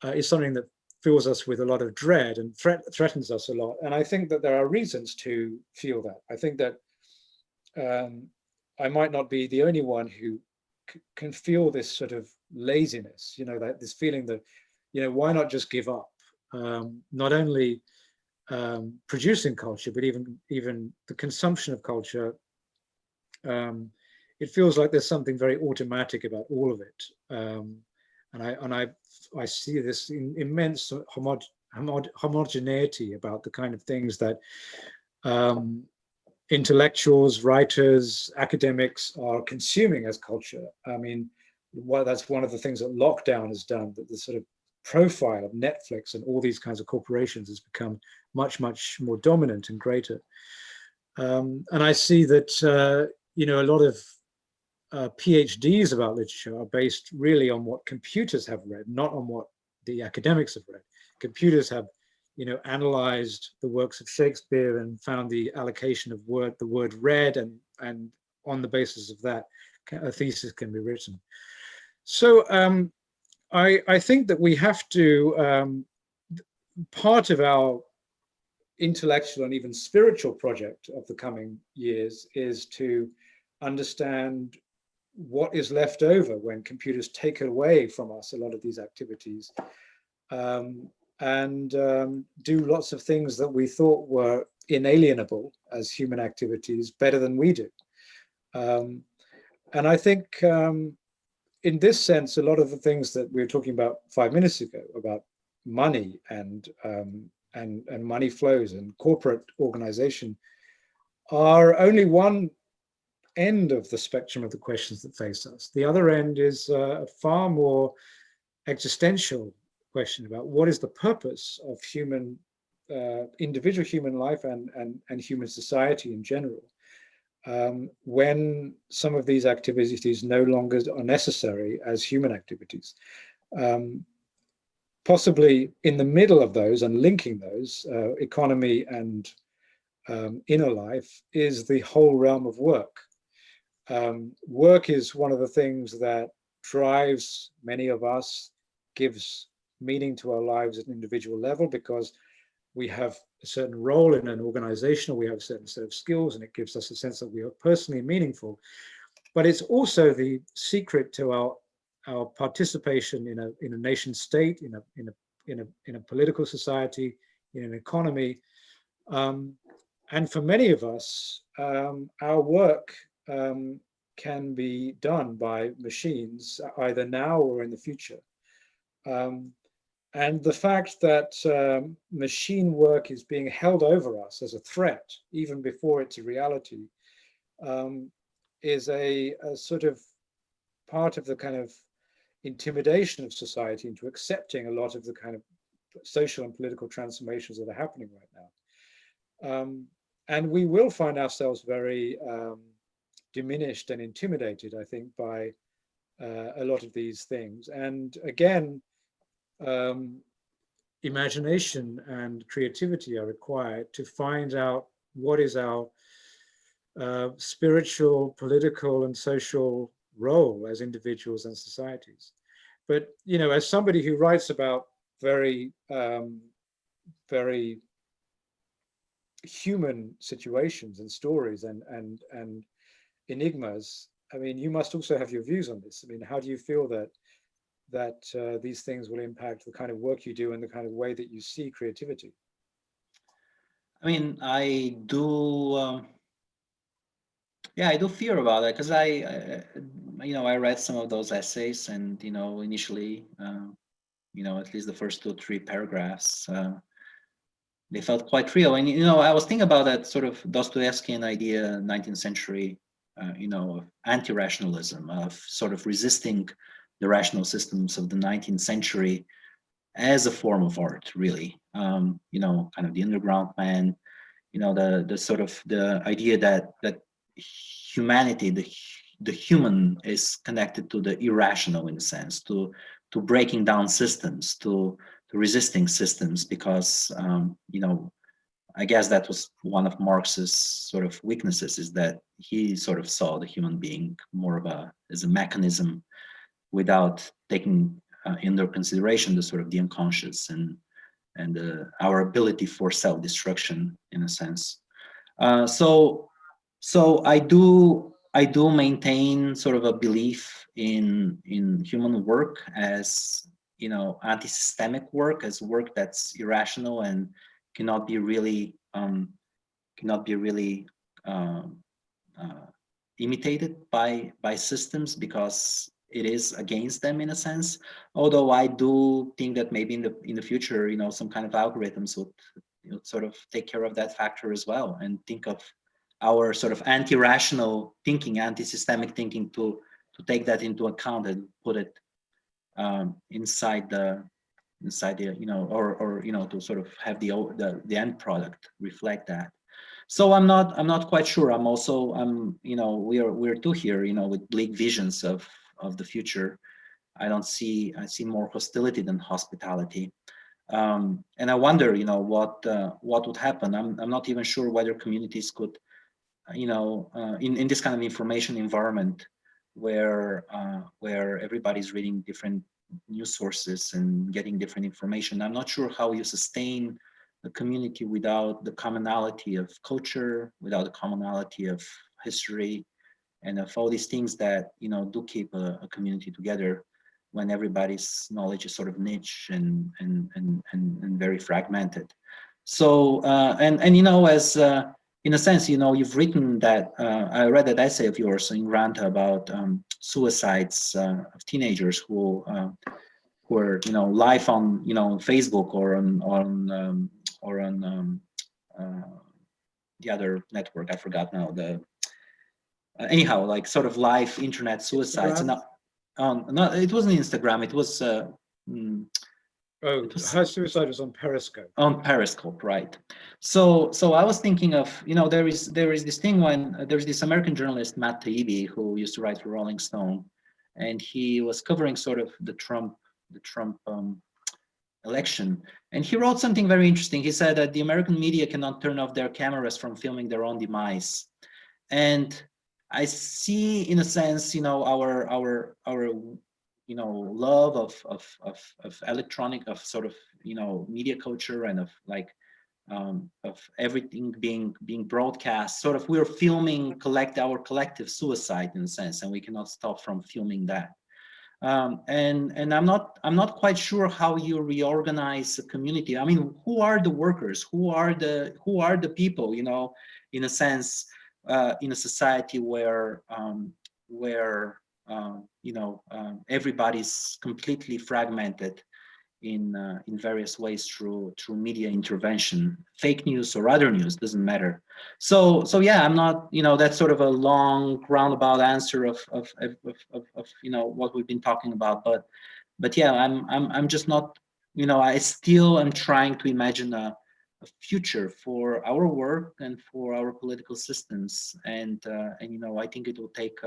is something that fills us with a lot of dread and threatens us a lot. And I think that there are reasons to feel that. I think that I might not be the only one who can feel this sort of laziness, that this feeling that, why not just give up? Not only producing culture, but even the consumption of culture. It feels like there's something very automatic about all of it. And I see this immense homogeneity about the kind of things that intellectuals, writers, academics are consuming as culture. I mean, that's one of the things that lockdown has done, that the sort of profile of Netflix and all these kinds of corporations has become much, much more dominant and greater. And I see that, a lot of PhDs about literature are based really on what computers have read, not on what the academics have read. Computers have, analyzed the works of Shakespeare and found the allocation of the word read, and on the basis of that, a thesis can be written. So I think that we have to, part of our intellectual and even spiritual project of the coming years is to understand what is left over when computers take away from us a lot of these activities, and do lots of things that we thought were inalienable as human activities better than we do. And I think in this sense, a lot of the things that we were talking about 5 minutes ago about money and money flows and corporate organization are only one end of the spectrum of the questions that face us. The other end is a far more existential question about what is the purpose of human, individual human life and human society in general, when some of these activities no longer are necessary as human activities. Possibly in the middle of those and linking those, economy and inner life, is the whole realm of work. Work is one of the things that drives many of us, gives meaning to our lives at an individual level, because we have a certain role in an organization, or we have a certain set of skills, and it gives us a sense that we are personally meaningful. But it's also the secret to our participation in a nation state, in a political society, in an economy. And for many of us, our work can be done by machines, either now or in the future. And the fact that machine work is being held over us as a threat, even before it's a reality, is a sort of part of the kind of intimidation of society into accepting a lot of the kind of social and political transformations that are happening right now. And we will find ourselves very diminished and intimidated, I think, by a lot of these things. And again, imagination and creativity are required to find out what is our spiritual, political, and social role as individuals and societies. But, as somebody who writes about very, very human situations and stories and enigmas, I mean, you must also have your views on this. I mean, how do you feel that these things will impact the kind of work you do and the kind of way that you see creativity? I mean, I do. I do fear about it, because I read some of those essays, and initially, at least the first 2 or 3 paragraphs, they felt quite real. And I was thinking about that sort of Dostoevskian idea, 19th century of anti-rationalism, of sort of resisting the rational systems of the 19th century as a form of art, really. Kind of the underground man, the sort of the idea that humanity, the human, is connected to the irrational, in a sense, to breaking down systems, to resisting systems, because I guess that was one of Marx's sort of weaknesses, is that he sort of saw the human being more of as a mechanism, without taking into consideration the sort of the unconscious and our ability for self-destruction, in a sense. So I do maintain sort of a belief in human work as anti-systemic work, as work that's irrational and cannot be really imitated by systems, because it is against them, in a sense. Although I do think that maybe in the future, some kind of algorithms would sort of take care of that factor as well, and think of our sort of anti-rational thinking, anti-systemic thinking, to take that into account and put it inside the or to sort of have the end product reflect that. So I'm not quite sure. We're two here, with bleak visions of the future. I see more hostility than hospitality. And I wonder, what would happen. I'm not even sure whether communities could, in this kind of information environment where everybody's reading different news sources and getting different information. I'm not sure how you sustain a community without the commonality of culture, without the commonality of history, and of all these things that do keep a community together, when everybody's knowledge is sort of niche and very fragmented. So as in a sense, you've written that, I read that essay of yours in RANA about suicides of teenagers who are live on Facebook or on the other network. I forgot now. Anyhow, like sort of live internet suicides. No, it wasn't Instagram. It was. Her suicide was on Periscope. On Periscope, right? So I was thinking of, there is this thing when there's this American journalist, Matt Taibbi, who used to write for Rolling Stone, and he was covering sort of the Trump election, and he wrote something very interesting. He said that the American media cannot turn off their cameras from filming their own demise, and I see, in a sense, our love of electronic, of sort of media culture, and of like of everything being broadcast. Sort of, we're filming our collective suicide, in a sense, and we cannot stop from filming that. And I'm not quite sure how you reorganize a community. I mean, who are the workers? Who are the people? In a sense, in a society where everybody's completely fragmented in various ways through media intervention, fake news or other news, doesn't matter. So yeah, I'm not, that's sort of a long roundabout answer of what we've been talking about, but yeah, I'm just not, I still am trying to imagine a future for our work and for our political systems, and I think it will take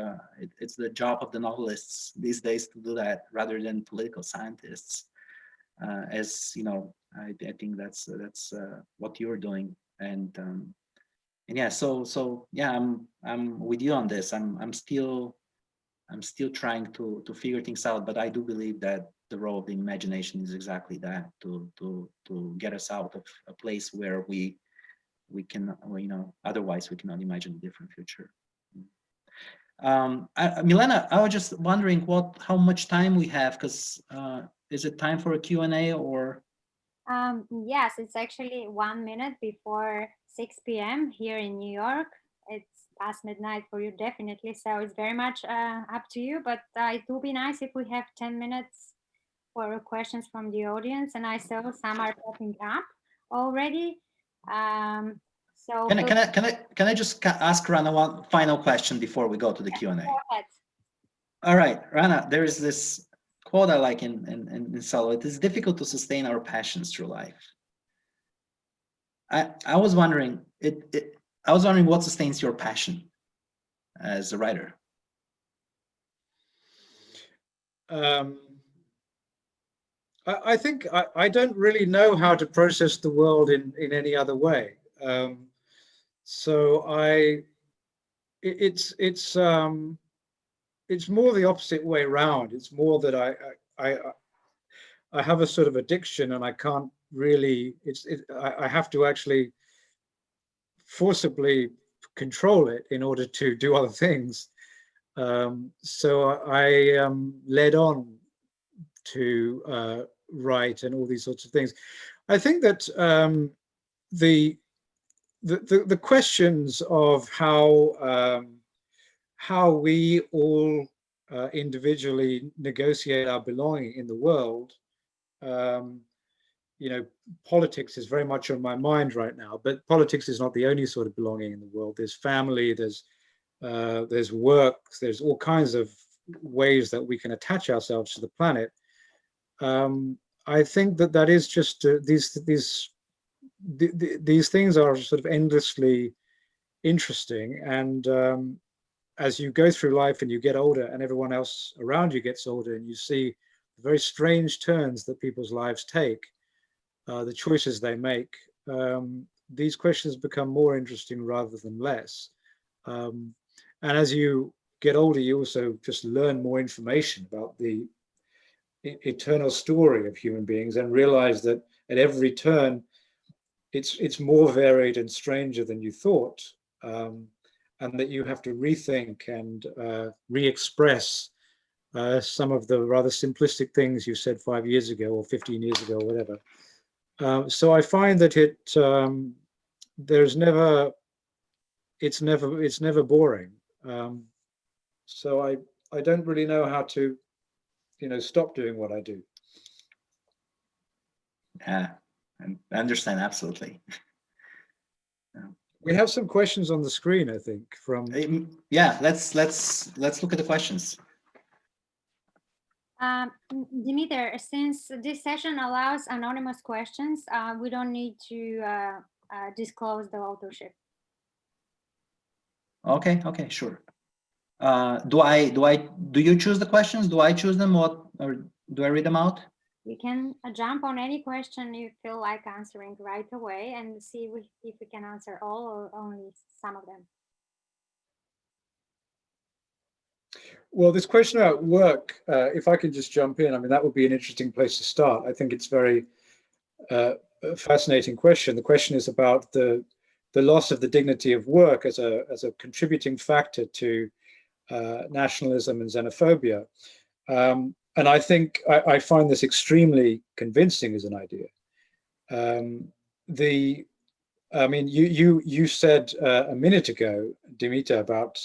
it's the job of the novelists these days to do that, rather than political scientists. As I think that's what you're doing, and yeah, so yeah, I'm with you on this. I'm still trying to figure things out, but I do believe that the role of the imagination is exactly that, to get us out of a place where we can, otherwise we cannot imagine a different future. Milena, I was just wondering how much time we have, because is it time for a Q&A or? Yes, it's actually 1 minute before 6 p.m. here in New York. It's past midnight for you, definitely. So it's very much up to you. But it would be nice if we have 10 minutes for questions from the audience. And I saw some are popping up already. So Can I just ask Rana one final question before we go to the Q&A? go ahead. All right, Rana, there is this quote I like in Salo. It is difficult to sustain our passions through life. I was wondering, I was wondering what sustains your passion as a writer. I think I don't really know how to process the world in any other way. So it's more the opposite way around. It's more that I have a sort of addiction, and I can't really. I have to actually forcibly control it in order to do other things. So I am led on to write and all these sorts of things. I think that the questions of how we all individually negotiate our belonging in the world, you know, politics is very much on my mind right now. But politics is not the only sort of belonging in the world. There's family, there's work, there's all kinds of ways that we can attach ourselves to the planet. I think that is just these things are sort of endlessly interesting, and as you go through life and you get older and everyone else around you gets older, and you see the very strange turns that people's lives take, the choices they make, these questions become more interesting rather than less. And as you get older, you also just learn more information about the eternal story of human beings, and realize that at every turn it's more varied and stranger than you thought, and that you have to rethink and re-express some of the rather simplistic things you said 5 years ago or 15 years ago or whatever. So I find that it's never boring. So I don't really know how to, you know, stop doing what I do. Yeah, I understand absolutely. We have some questions on the screen, I think, from. Yeah, let's look at the questions. DIMITER, since this session allows anonymous questions, we don't need to disclose the authorship. Okay, sure. Do you choose the questions? Do I choose them, or do I read them out? We can jump on any question you feel like answering right away and see if we can answer all or only some of them. Well, this question about work, if I can just jump in, I mean, that would be an interesting place to start. I think it's very fascinating question. The question is about the loss of the dignity of work as a contributing factor to nationalism and xenophobia. And I think I find this extremely convincing as an idea. I mean, you said a minute ago, DIMITER, about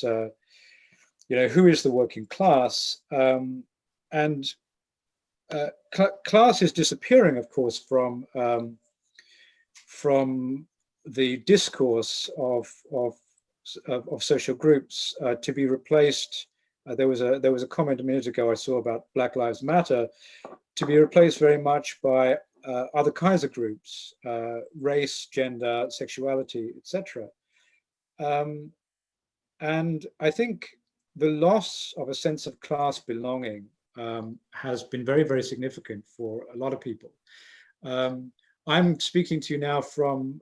you know, who is the working class, and class is disappearing, of course, from the discourse of social groups, to be replaced. There was a comment a minute ago I saw about Black Lives Matter, to be replaced very much by other kinds of groups, race, gender, sexuality, etc. And I think the loss of a sense of class belonging has been very, very significant for a lot of people. I'm speaking to you now from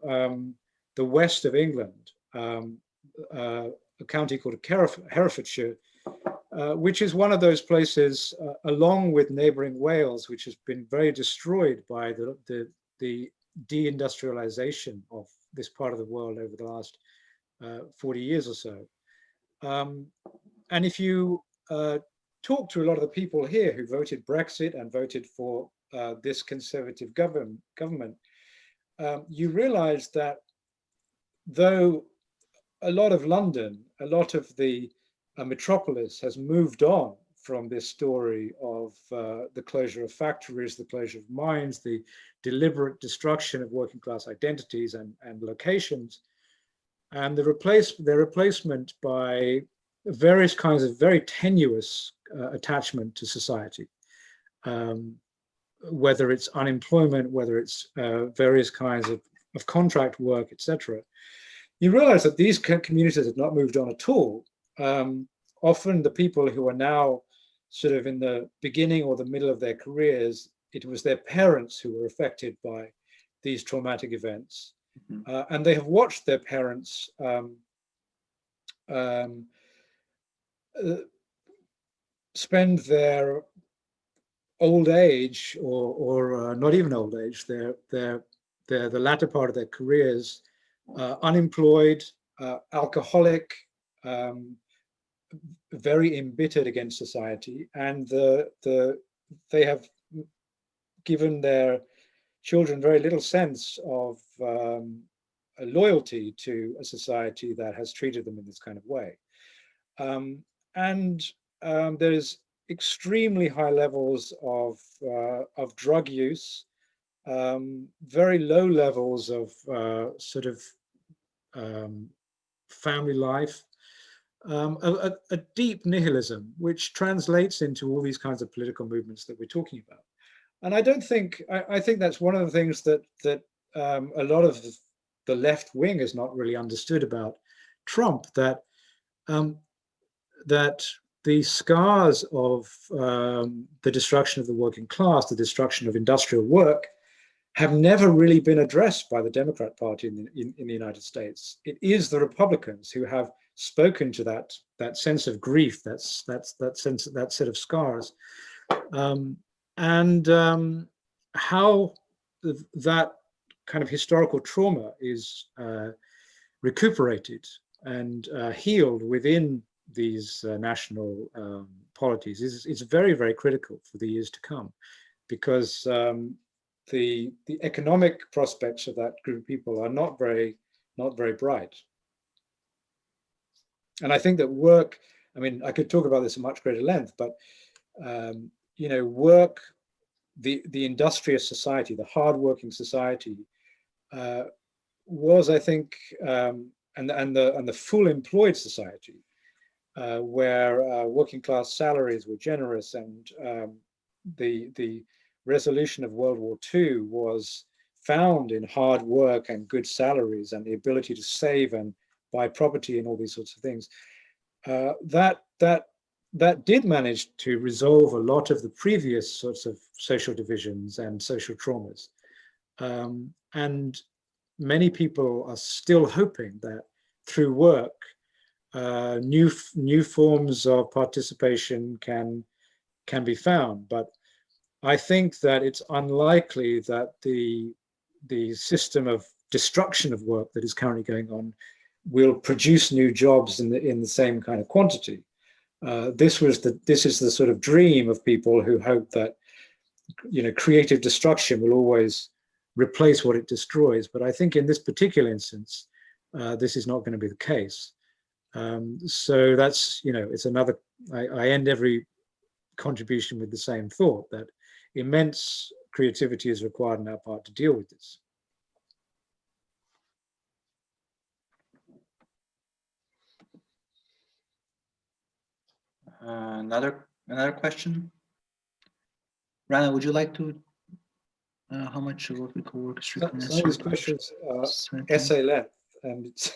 the west of England, a county called Herefordshire, which is one of those places, along with neighboring Wales, which has been very destroyed by the deindustrialization of this part of the world over the last 40 years or so. And if you talk to a lot of the people here who voted Brexit and voted for this conservative government, you realize that though a lot of London, a lot of the metropolis has moved on from this story of the closure of factories, the closure of mines, the deliberate destruction of working class identities and locations, and their replacement by various kinds of very tenuous attachment to society, whether it's unemployment, whether it's various kinds of contract work, etc. You realize that these communities have not moved on at all. Often the people who are now sort of in the beginning or the middle of their careers, it was their parents who were affected by these traumatic events. And they have watched their parents spend their old age, or not even old age, the latter part of their careers, unemployed, alcoholic, very embittered against society, and they have given their children very little sense of a loyalty to a society that has treated them in this kind of way. There's extremely high levels of drug use, very low levels of sort of family life, a deep nihilism, which translates into all these kinds of political movements that we're talking about. And I think that's one of the things that a lot of the left wing has not really understood about Trump, that the scars of the destruction of the working class, the destruction of industrial work, have never really been addressed by the Democrat Party in the United States. It is the Republicans who have spoken to that sense of grief, that set of scars, and how that kind of historical trauma is recuperated and healed within these national polities is very, very critical for the years to come, because the economic prospects of that group of people are not very bright. And I think that work, I mean, I could talk about this at much greater length, but work, the industrious society, the hardworking society, was, I think, and the full employed society, where working class salaries were generous, and the resolution of World War II was found in hard work and good salaries and the ability to save and buy property and all these sorts of things. That did manage to resolve a lot of the previous sorts of social divisions and social traumas. And many people are still hoping that through work, new forms of participation can be found. But I think that it's unlikely that the system of destruction of work that is currently going on will produce new jobs in the same kind of quantity. This is the sort of dream of people who hope that creative destruction will always replace what it destroys. But I think in this particular instance, this is not going to be the case. So that's, it's another, I end every contribution with the same thought, that immense creativity is required on our part to deal with this. Another question. Rana, would you like to? How much work we could work? Some of these questions are essay length, and it's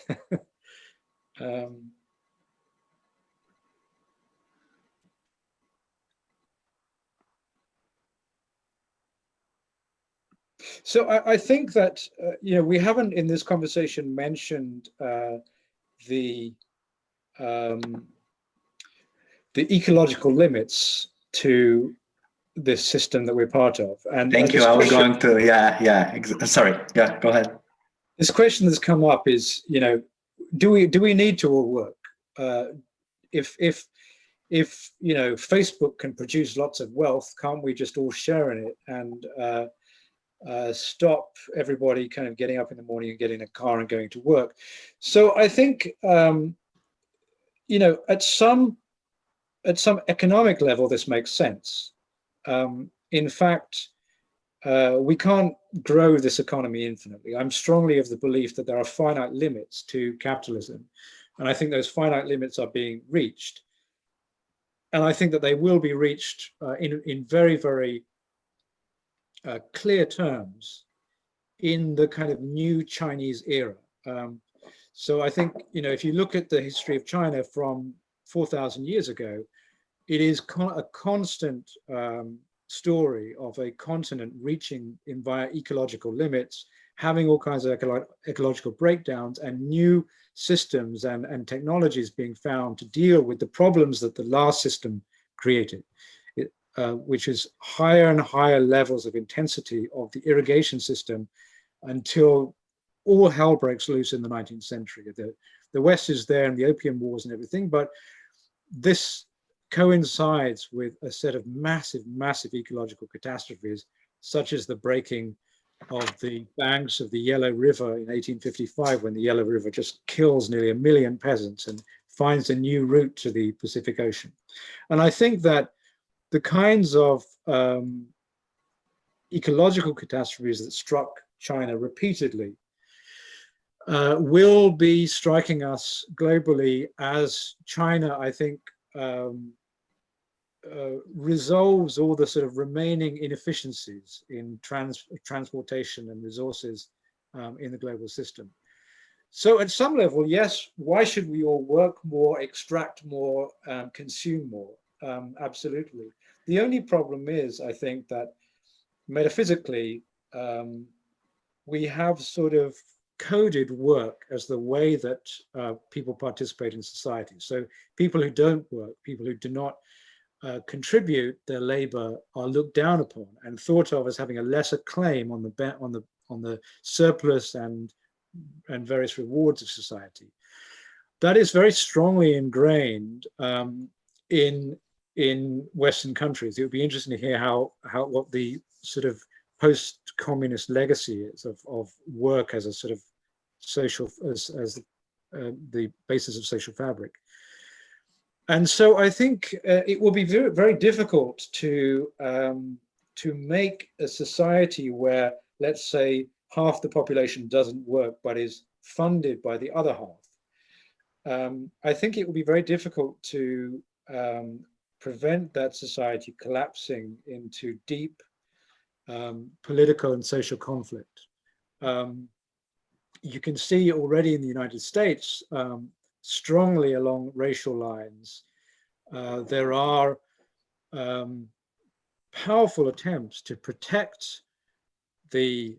so I think that we haven't in this conversation mentioned the ecological limits to this system that we're part of. And thank you. I was going to, sorry. Yeah, go ahead. This question that's come up is, do we need to all work? If Facebook can produce lots of wealth, can't we just all share in it and stop everybody kind of getting up in the morning and getting a car and going to work? So I think, at some economic level, this makes sense. In fact, we can't grow this economy infinitely. I'm strongly of the belief that there are finite limits to capitalism. And I think those finite limits are being reached. And I think that they will be reached in very, very clear terms in the kind of new Chinese era. So I think, if you look at the history of China from 4,000 years ago, it is a constant story of a continent reaching via ecological limits, having all kinds of ecological breakdowns, and new systems and technologies being found to deal with the problems that the last system created, which is higher and higher levels of intensity of the irrigation system until all hell breaks loose in the 19th century. The West is there and the Opium Wars and everything, but this coincides with a set of massive, massive ecological catastrophes, such as the breaking of the banks of the Yellow River in 1855, when the Yellow River just kills nearly 1 million peasants and finds a new route to the Pacific Ocean. And I think that the kinds of ecological catastrophes that struck China repeatedly will be striking us globally as China, I think, resolves all the sort of remaining inefficiencies in transportation and resources in the global system. So at some level, yes, why should we all work more, extract more, consume more? Absolutely. The only problem is, I think, that metaphysically, we have sort of coded work as the way that people participate in society. So people who don't work, people who do not contribute their labor, are looked down upon and thought of as having a lesser claim on the surplus and various rewards of society. That is very strongly ingrained in Western countries. It would be interesting to hear what the sort of post-communist legacy is of work as a sort of social, as the basis of social fabric. And so I think it will be very, very difficult to make a society where, let's say, half the population doesn't work but is funded by the other half. I think it will be very difficult to prevent that society collapsing into deep political and social conflict. You can see already in the United States, strongly along racial lines, there are powerful attempts to protect the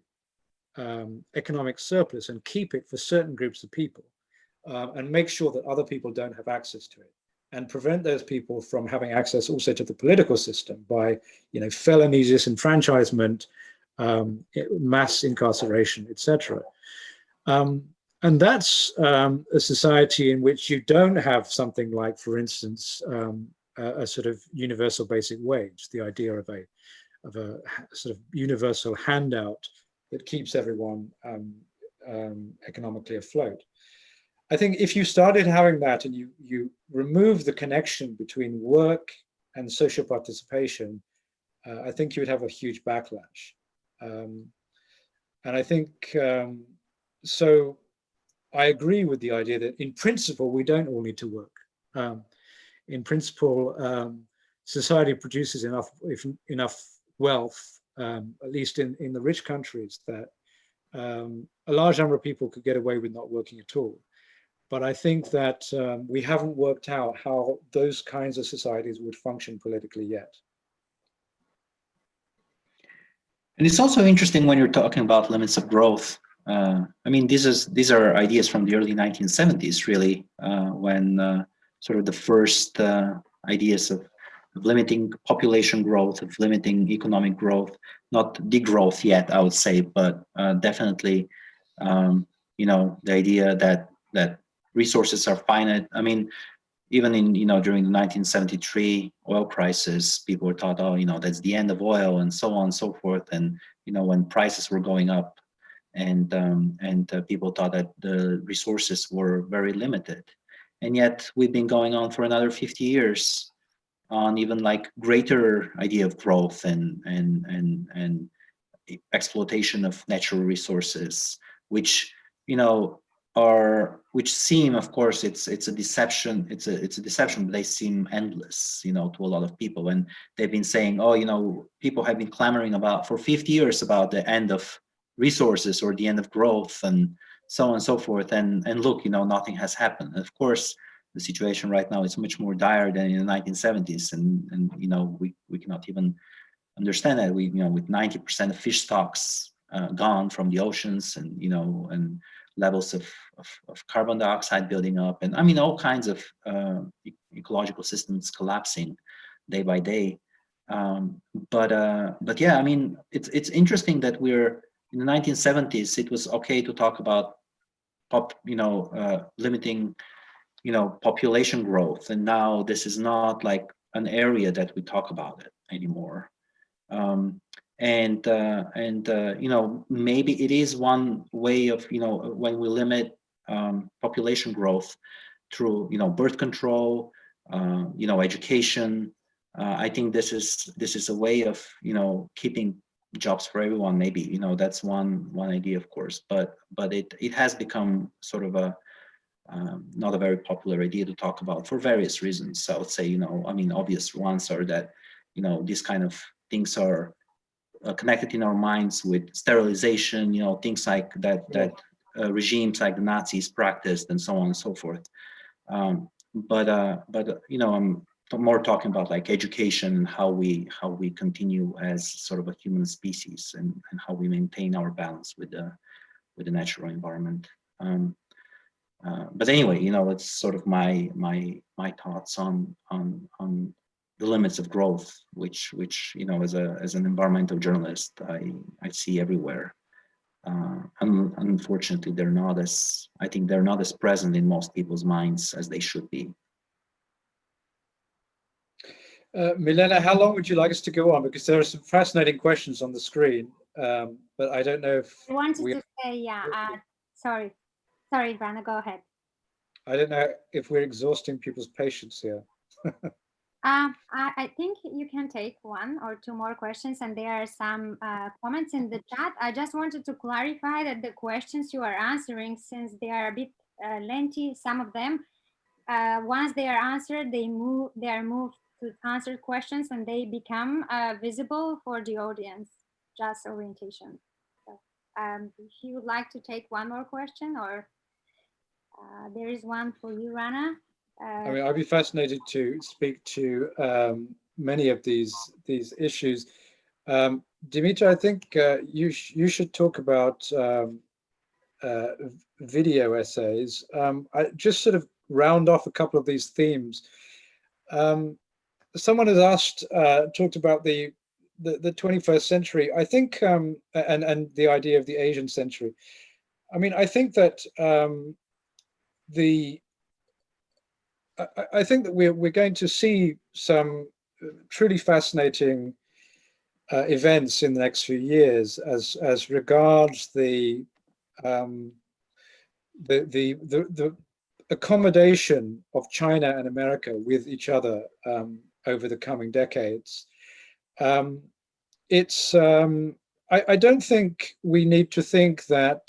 economic surplus and keep it for certain groups of people, and make sure that other people don't have access to it, and prevent those people from having access also to the political system by, felonies, disenfranchisement, mass incarceration, etc. And that's a society in which you don't have something like, for instance, a sort of universal basic wage, the idea of a sort of universal handout that keeps everyone economically afloat. I think if you started having that and you remove the connection between work and social participation, I think you would have a huge backlash. And I think, so I agree with the idea that in principle, we don't all need to work. In principle, society produces enough wealth, at least in the rich countries, that a large number of people could get away with not working at all. But I think that we haven't worked out how those kinds of societies would function politically yet. And it's also interesting when you're talking about limits of growth. These are ideas from the early 1970s, really, when sort of the first ideas of limiting population growth, of limiting economic growth, not degrowth yet, I would say, but definitely, the idea that resources are finite. I mean, even in, during the 1973 oil crisis, people were taught, that's the end of oil, and so on and so forth. And, when prices were going up, and people thought that the resources were very limited. And yet we've been going on for another 50 years on even like greater idea of growth and exploitation of natural resources, which which seem, of course, it's a deception. It's a deception, but they seem endless, to a lot of people. And they've been saying, oh, people have been clamoring for 50 years about the end of resources or the end of growth and so on and so forth. And look, nothing has happened. And of course, the situation right now is much more dire than in the 1970s, and we cannot even understand that. With 90% of fish stocks gone from the oceans, and levels of carbon dioxide building up, and all kinds of ecological systems collapsing day by day. But yeah, it's interesting that we're in the 1970s. It was okay to talk about limiting population growth, and now this is not like an area that we talk about it anymore. Maybe it is one way of when we limit population growth through birth control, education. I think this is a way of keeping jobs for everyone. Maybe that's one idea, of course, but it has become sort of a not a very popular idea to talk about for various reasons. So I would say obvious ones are that these kind of things are connected in our minds with sterilization, things like that regimes like the Nazis practiced, and so on and so forth. But I'm more talking about like education and how we continue as sort of a human species, and how we maintain our balance with the natural environment. But anyway, it's sort of my thoughts on the limits of growth, which as an environmental journalist, I see everywhere. Unfortunately, I think they're not as present in most people's minds as they should be. Milena, how long would you like us to go on? Because there are some fascinating questions on the screen, but I don't know if I wanted to say, sorry, Rana, go ahead. I don't know if we're exhausting people's patience here. I think you can take one or two more questions, and there are some comments in the chat. I just wanted to clarify that the questions you are answering, since they are a bit lengthy, some of them, once they are answered, they are moved to answered questions, and they become visible for the audience. Just orientation. So, if you would like to take one more question, or there is one for you, Rana. I'd be fascinated to speak to many of these issues. Dimiter, I think you should talk about video essays. I just sort of round off a couple of these themes. Someone has talked about the 21st century, I think, and the idea of the Asian century. I think that I think that we're going to see some truly fascinating events in the next few years as regards the accommodation of China and America with each other over the coming decades. I don't think we need to think that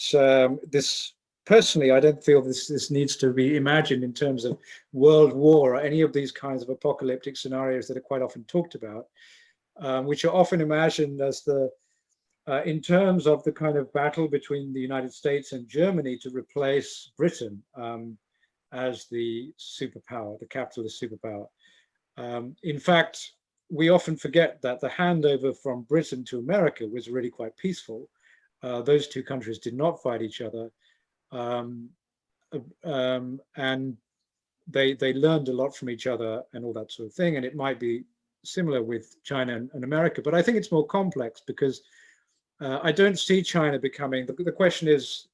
this. Personally, I don't feel this needs to be imagined in terms of world war or any of these kinds of apocalyptic scenarios that are quite often talked about, which are often imagined as in terms of the kind of battle between the United States and Germany to replace Britain as the superpower, the capitalist superpower. In fact, we often forget that the handover from Britain to America was really quite peaceful. Those two countries did not fight each other. And they learned a lot from each other and all that sort of thing. And it might be similar with China and America, but I think it's more complex because I don't see China becoming. The question is,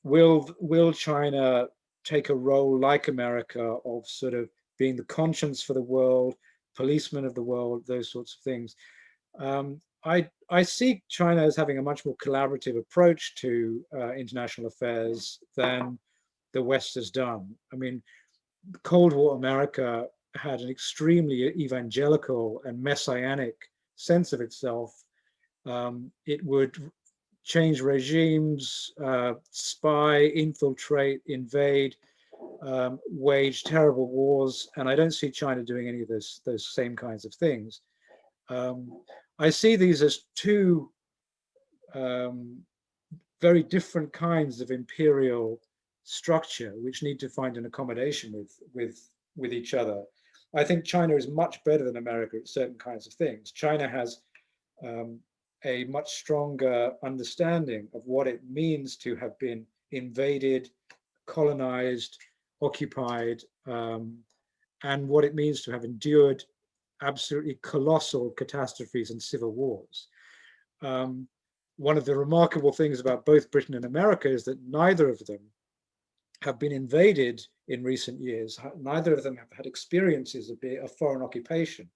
will China take a role like America of sort of being the conscience for the world, policeman of the world, those sorts of things? I see China as having a much more collaborative approach to international affairs than the West has done. Cold War America had an extremely evangelical and messianic sense of itself, It would change regimes, spy, infiltrate, invade, wage terrible wars, and I don't see China doing any of those same kinds of things. I see these as two very different kinds of imperial structure, which need to find an accommodation with each other. I think China is much better than America at certain kinds of things. China has a much stronger understanding of what it means to have been invaded, colonized, occupied, and what it means to have endured absolutely colossal catastrophes and civil wars. One of the remarkable things about both Britain and America is that neither of them have been invaded in recent years. Neither of them have had experiences of foreign occupation.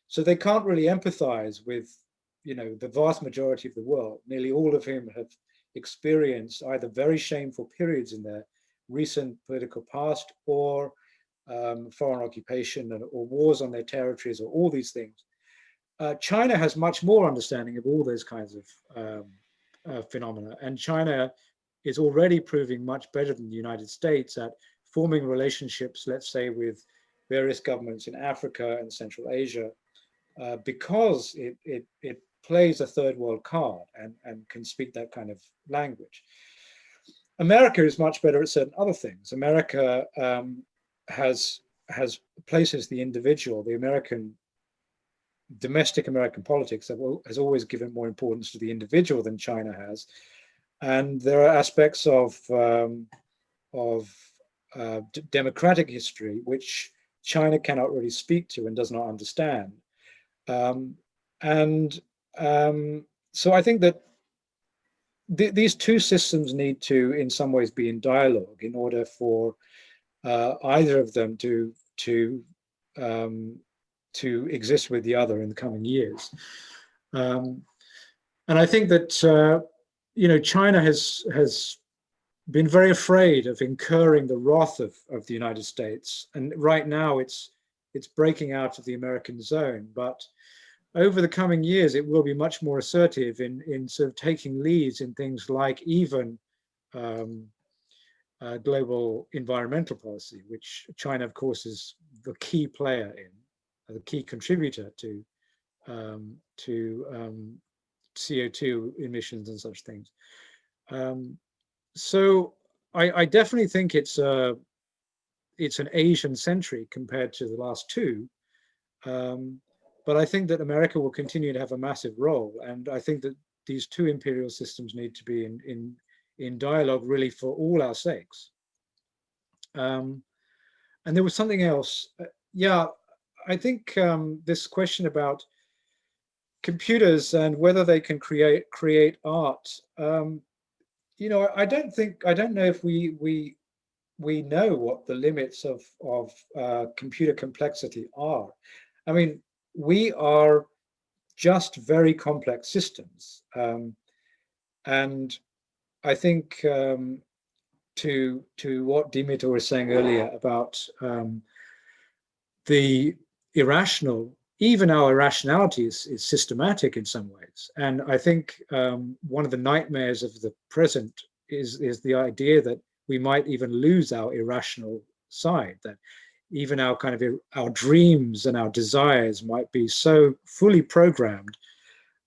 So they can't really empathize with, the vast majority of the world, nearly all of whom have experienced either very shameful periods in their recent political past or foreign occupation or wars on their territories or all these things. China has much more understanding of all those kinds of phenomena, and China is already proving much better than the United States at forming relationships, let's say, with various governments in Africa and Central Asia, because it plays a third world card and can speak that kind of language. America is much better at certain other things. America has places the individual. The domestic American politics has always given more importance to the individual than China has. And there are aspects of democratic history which China cannot really speak to and does not understand. So I think that these two systems need to, in some ways, be in dialogue in order for either of them to exist with the other in the coming years. And I think that China has been very afraid of incurring the wrath of the United States, and right now it's breaking out of the American zone. But over the coming years, it will be much more assertive in sort of taking leads in things like even global environmental policy, which China, of course, is the key player in, the key contributor to CO2 emissions and such things. So I definitely think it's an Asian century compared to the last two. But I think that America will continue to have a massive role. And I think that these two imperial systems need to be in dialogue really for all our sakes. And there was something else. I think this question about computers and whether they can create art. I don't know if we know what the limits of computer complexity are. I mean, we are just very complex systems, and I think to what DIMITER was saying earlier about the irrational. Even our irrationality is systematic in some ways. And I think one of the nightmares of the present is the idea that we might even lose our irrational side, that even our dreams and our desires might be so fully programmed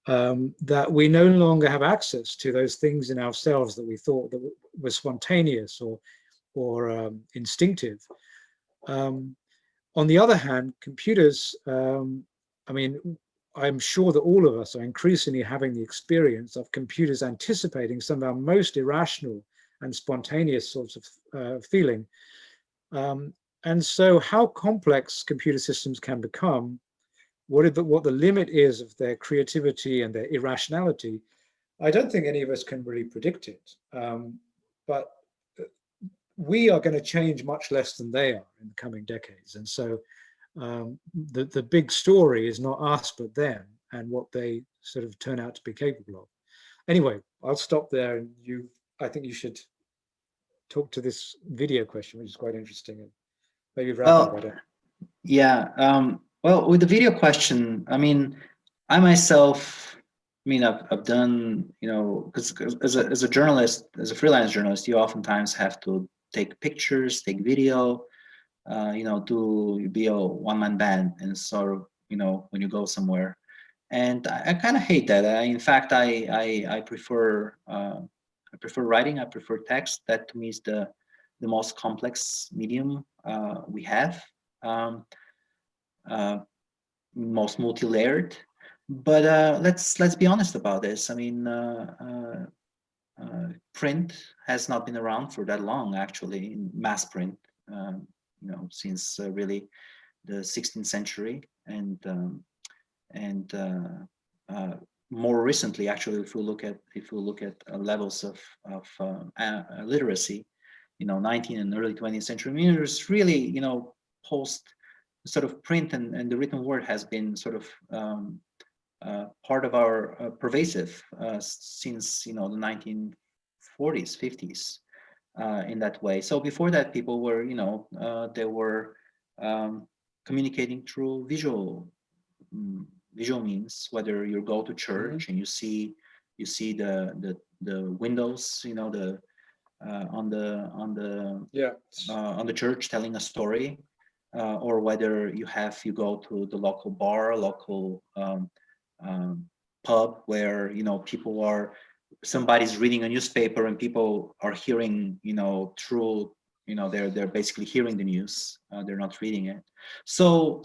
that we no longer have access to those things in ourselves that we thought that were spontaneous or instinctive. On the other hand, computers, I'm sure that all of us are increasingly having the experience of computers anticipating some of our most irrational and spontaneous sorts of feeling. And so how complex computer systems can become, what the limit is of their creativity and their irrationality, I don't think any of us can really predict it. But we are going to change much less than they are in the coming decades. And so the big story is not us, but them and what they sort of turn out to be capable of. Anyway, I'll stop there. And I think you should talk to this video question, which is quite interesting. And maybe wrap up on it. Yeah. Well, with the video question, I myself mean, I've done, because as a journalist, as a freelance journalist, you oftentimes have to take pictures, take video, to be a one-man band, and sort of, when you go somewhere. And I kind of hate that. In fact, I prefer writing. I prefer text. That to me is the most complex medium we have, most multi-layered. But let's be honest about this. I mean, print has not been around for that long, actually, in mass print. Since really the 16th century, and more recently, actually, if we look at levels of literacy, 19th and early 20th century, I mean, there's really, post sort of print and the written word has been sort of part of our pervasive since the 1940s, 50s. In that way. So before that, people were, they were communicating through visual means. Whether you go to church and you see the windows, on the church telling a story, or whether you go to the local bar, local pub where people are. Somebody's reading a newspaper and people are hearing, through, they're basically hearing the news. They're not reading it. So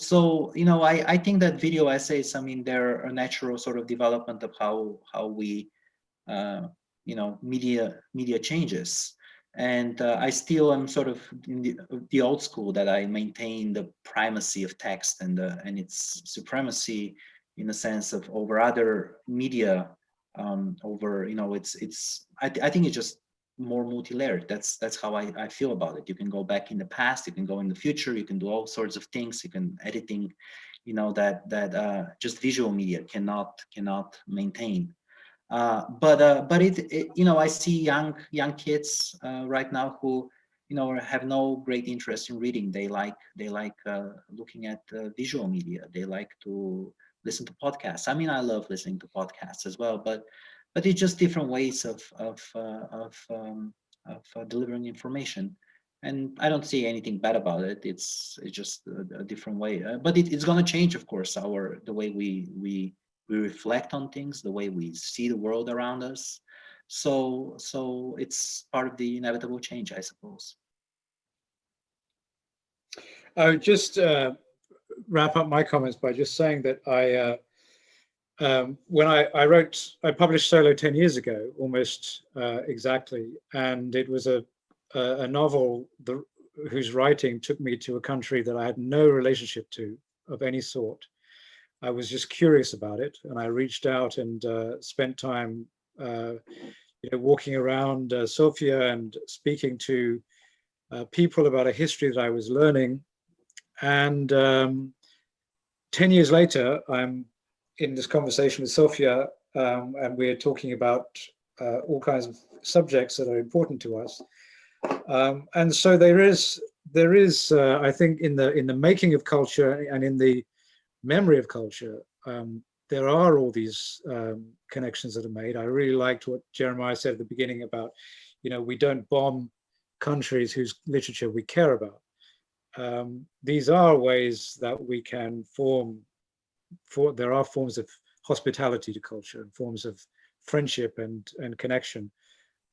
I think that video essays, I mean, they're a natural sort of development of how we, media changes. And I still am sort of in the old school, that I maintain the primacy of text and its supremacy in a sense of over other media. Over, I think it's just more multi-layered. That's how I feel about it. You can go back in the past, you can go in the future, you can do all sorts of things. You can editing, that just visual media cannot maintain. But I see young kids right now who have no great interest in reading. They like looking at visual media. They like to listen to podcasts. I mean, I love listening to podcasts as well, but it's just different ways of delivering information, and I don't see anything bad about it. It's just a different way, but it's going to change, of course, the way we reflect on things, the way we see the world around us. So it's part of the inevitable change, I suppose. I would just wrap up my comments by just saying that when I published Solo 10 years ago, almost exactly, and it was a novel whose writing took me to a country that I had no relationship to of any sort. I was just curious about it, and I reached out and spent time, walking around Sofia and speaking to people about a history that I was learning. And 10 years later, I'm in this conversation with Sofia, and we're talking about all kinds of subjects that are important to us. And so there is, I think, in the making of culture and in the memory of culture, there are all these connections that are made. I really liked what Jeremiah said at the beginning about, we don't bomb countries whose literature we care about. These are ways that we can there are forms of hospitality to culture and forms of friendship and connection.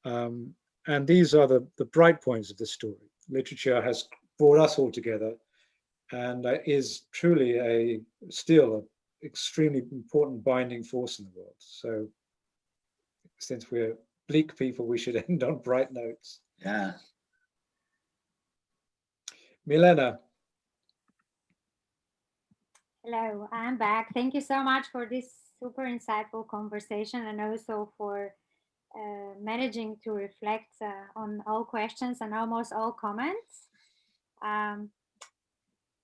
And these are the bright points of the story. Literature has brought us all together and is truly still an extremely important binding force in the world. So since we're bleak people, we should end on bright notes. Yeah. Milena. Hello, I'm back. Thank you so much for this super insightful conversation, and also for managing to reflect on all questions and almost all comments.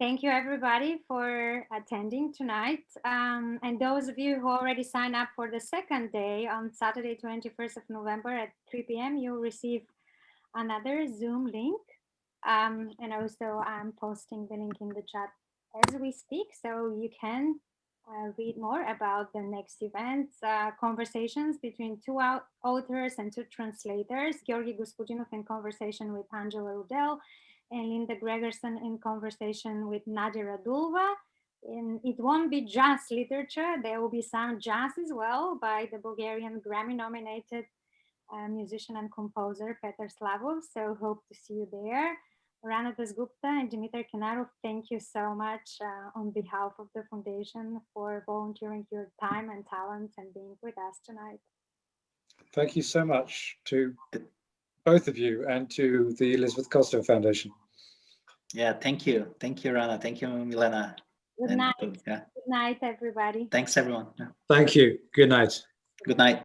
Thank you, everybody, for attending tonight. And those of you who already signed up for the second day on Saturday, 21st of November at 3 p.m., you'll receive another Zoom link. And also, I'm posting the link in the chat as we speak, so you can read more about the next events, conversations between two authors and two translators, Georgi Gospodinov in conversation with Angela Rudel, and Linda Gregerson in conversation with Nadia Radulova. And it won't be just literature, there will be some jazz as well by the Bulgarian Grammy-nominated musician and composer Petar Slavov. So hope to see you there. RANA DASGUPTA and DIMITER KENAROV, thank you so much on behalf of the foundation for volunteering your time and talent and being with us tonight. Thank you so much to both of you and to the Elizabeth Kostova Foundation. Yeah, thank you. Thank you, Rana. Thank you, Milena. Good night. Good night, everybody. Thanks, everyone. Yeah. Thank you. Good night. Good night.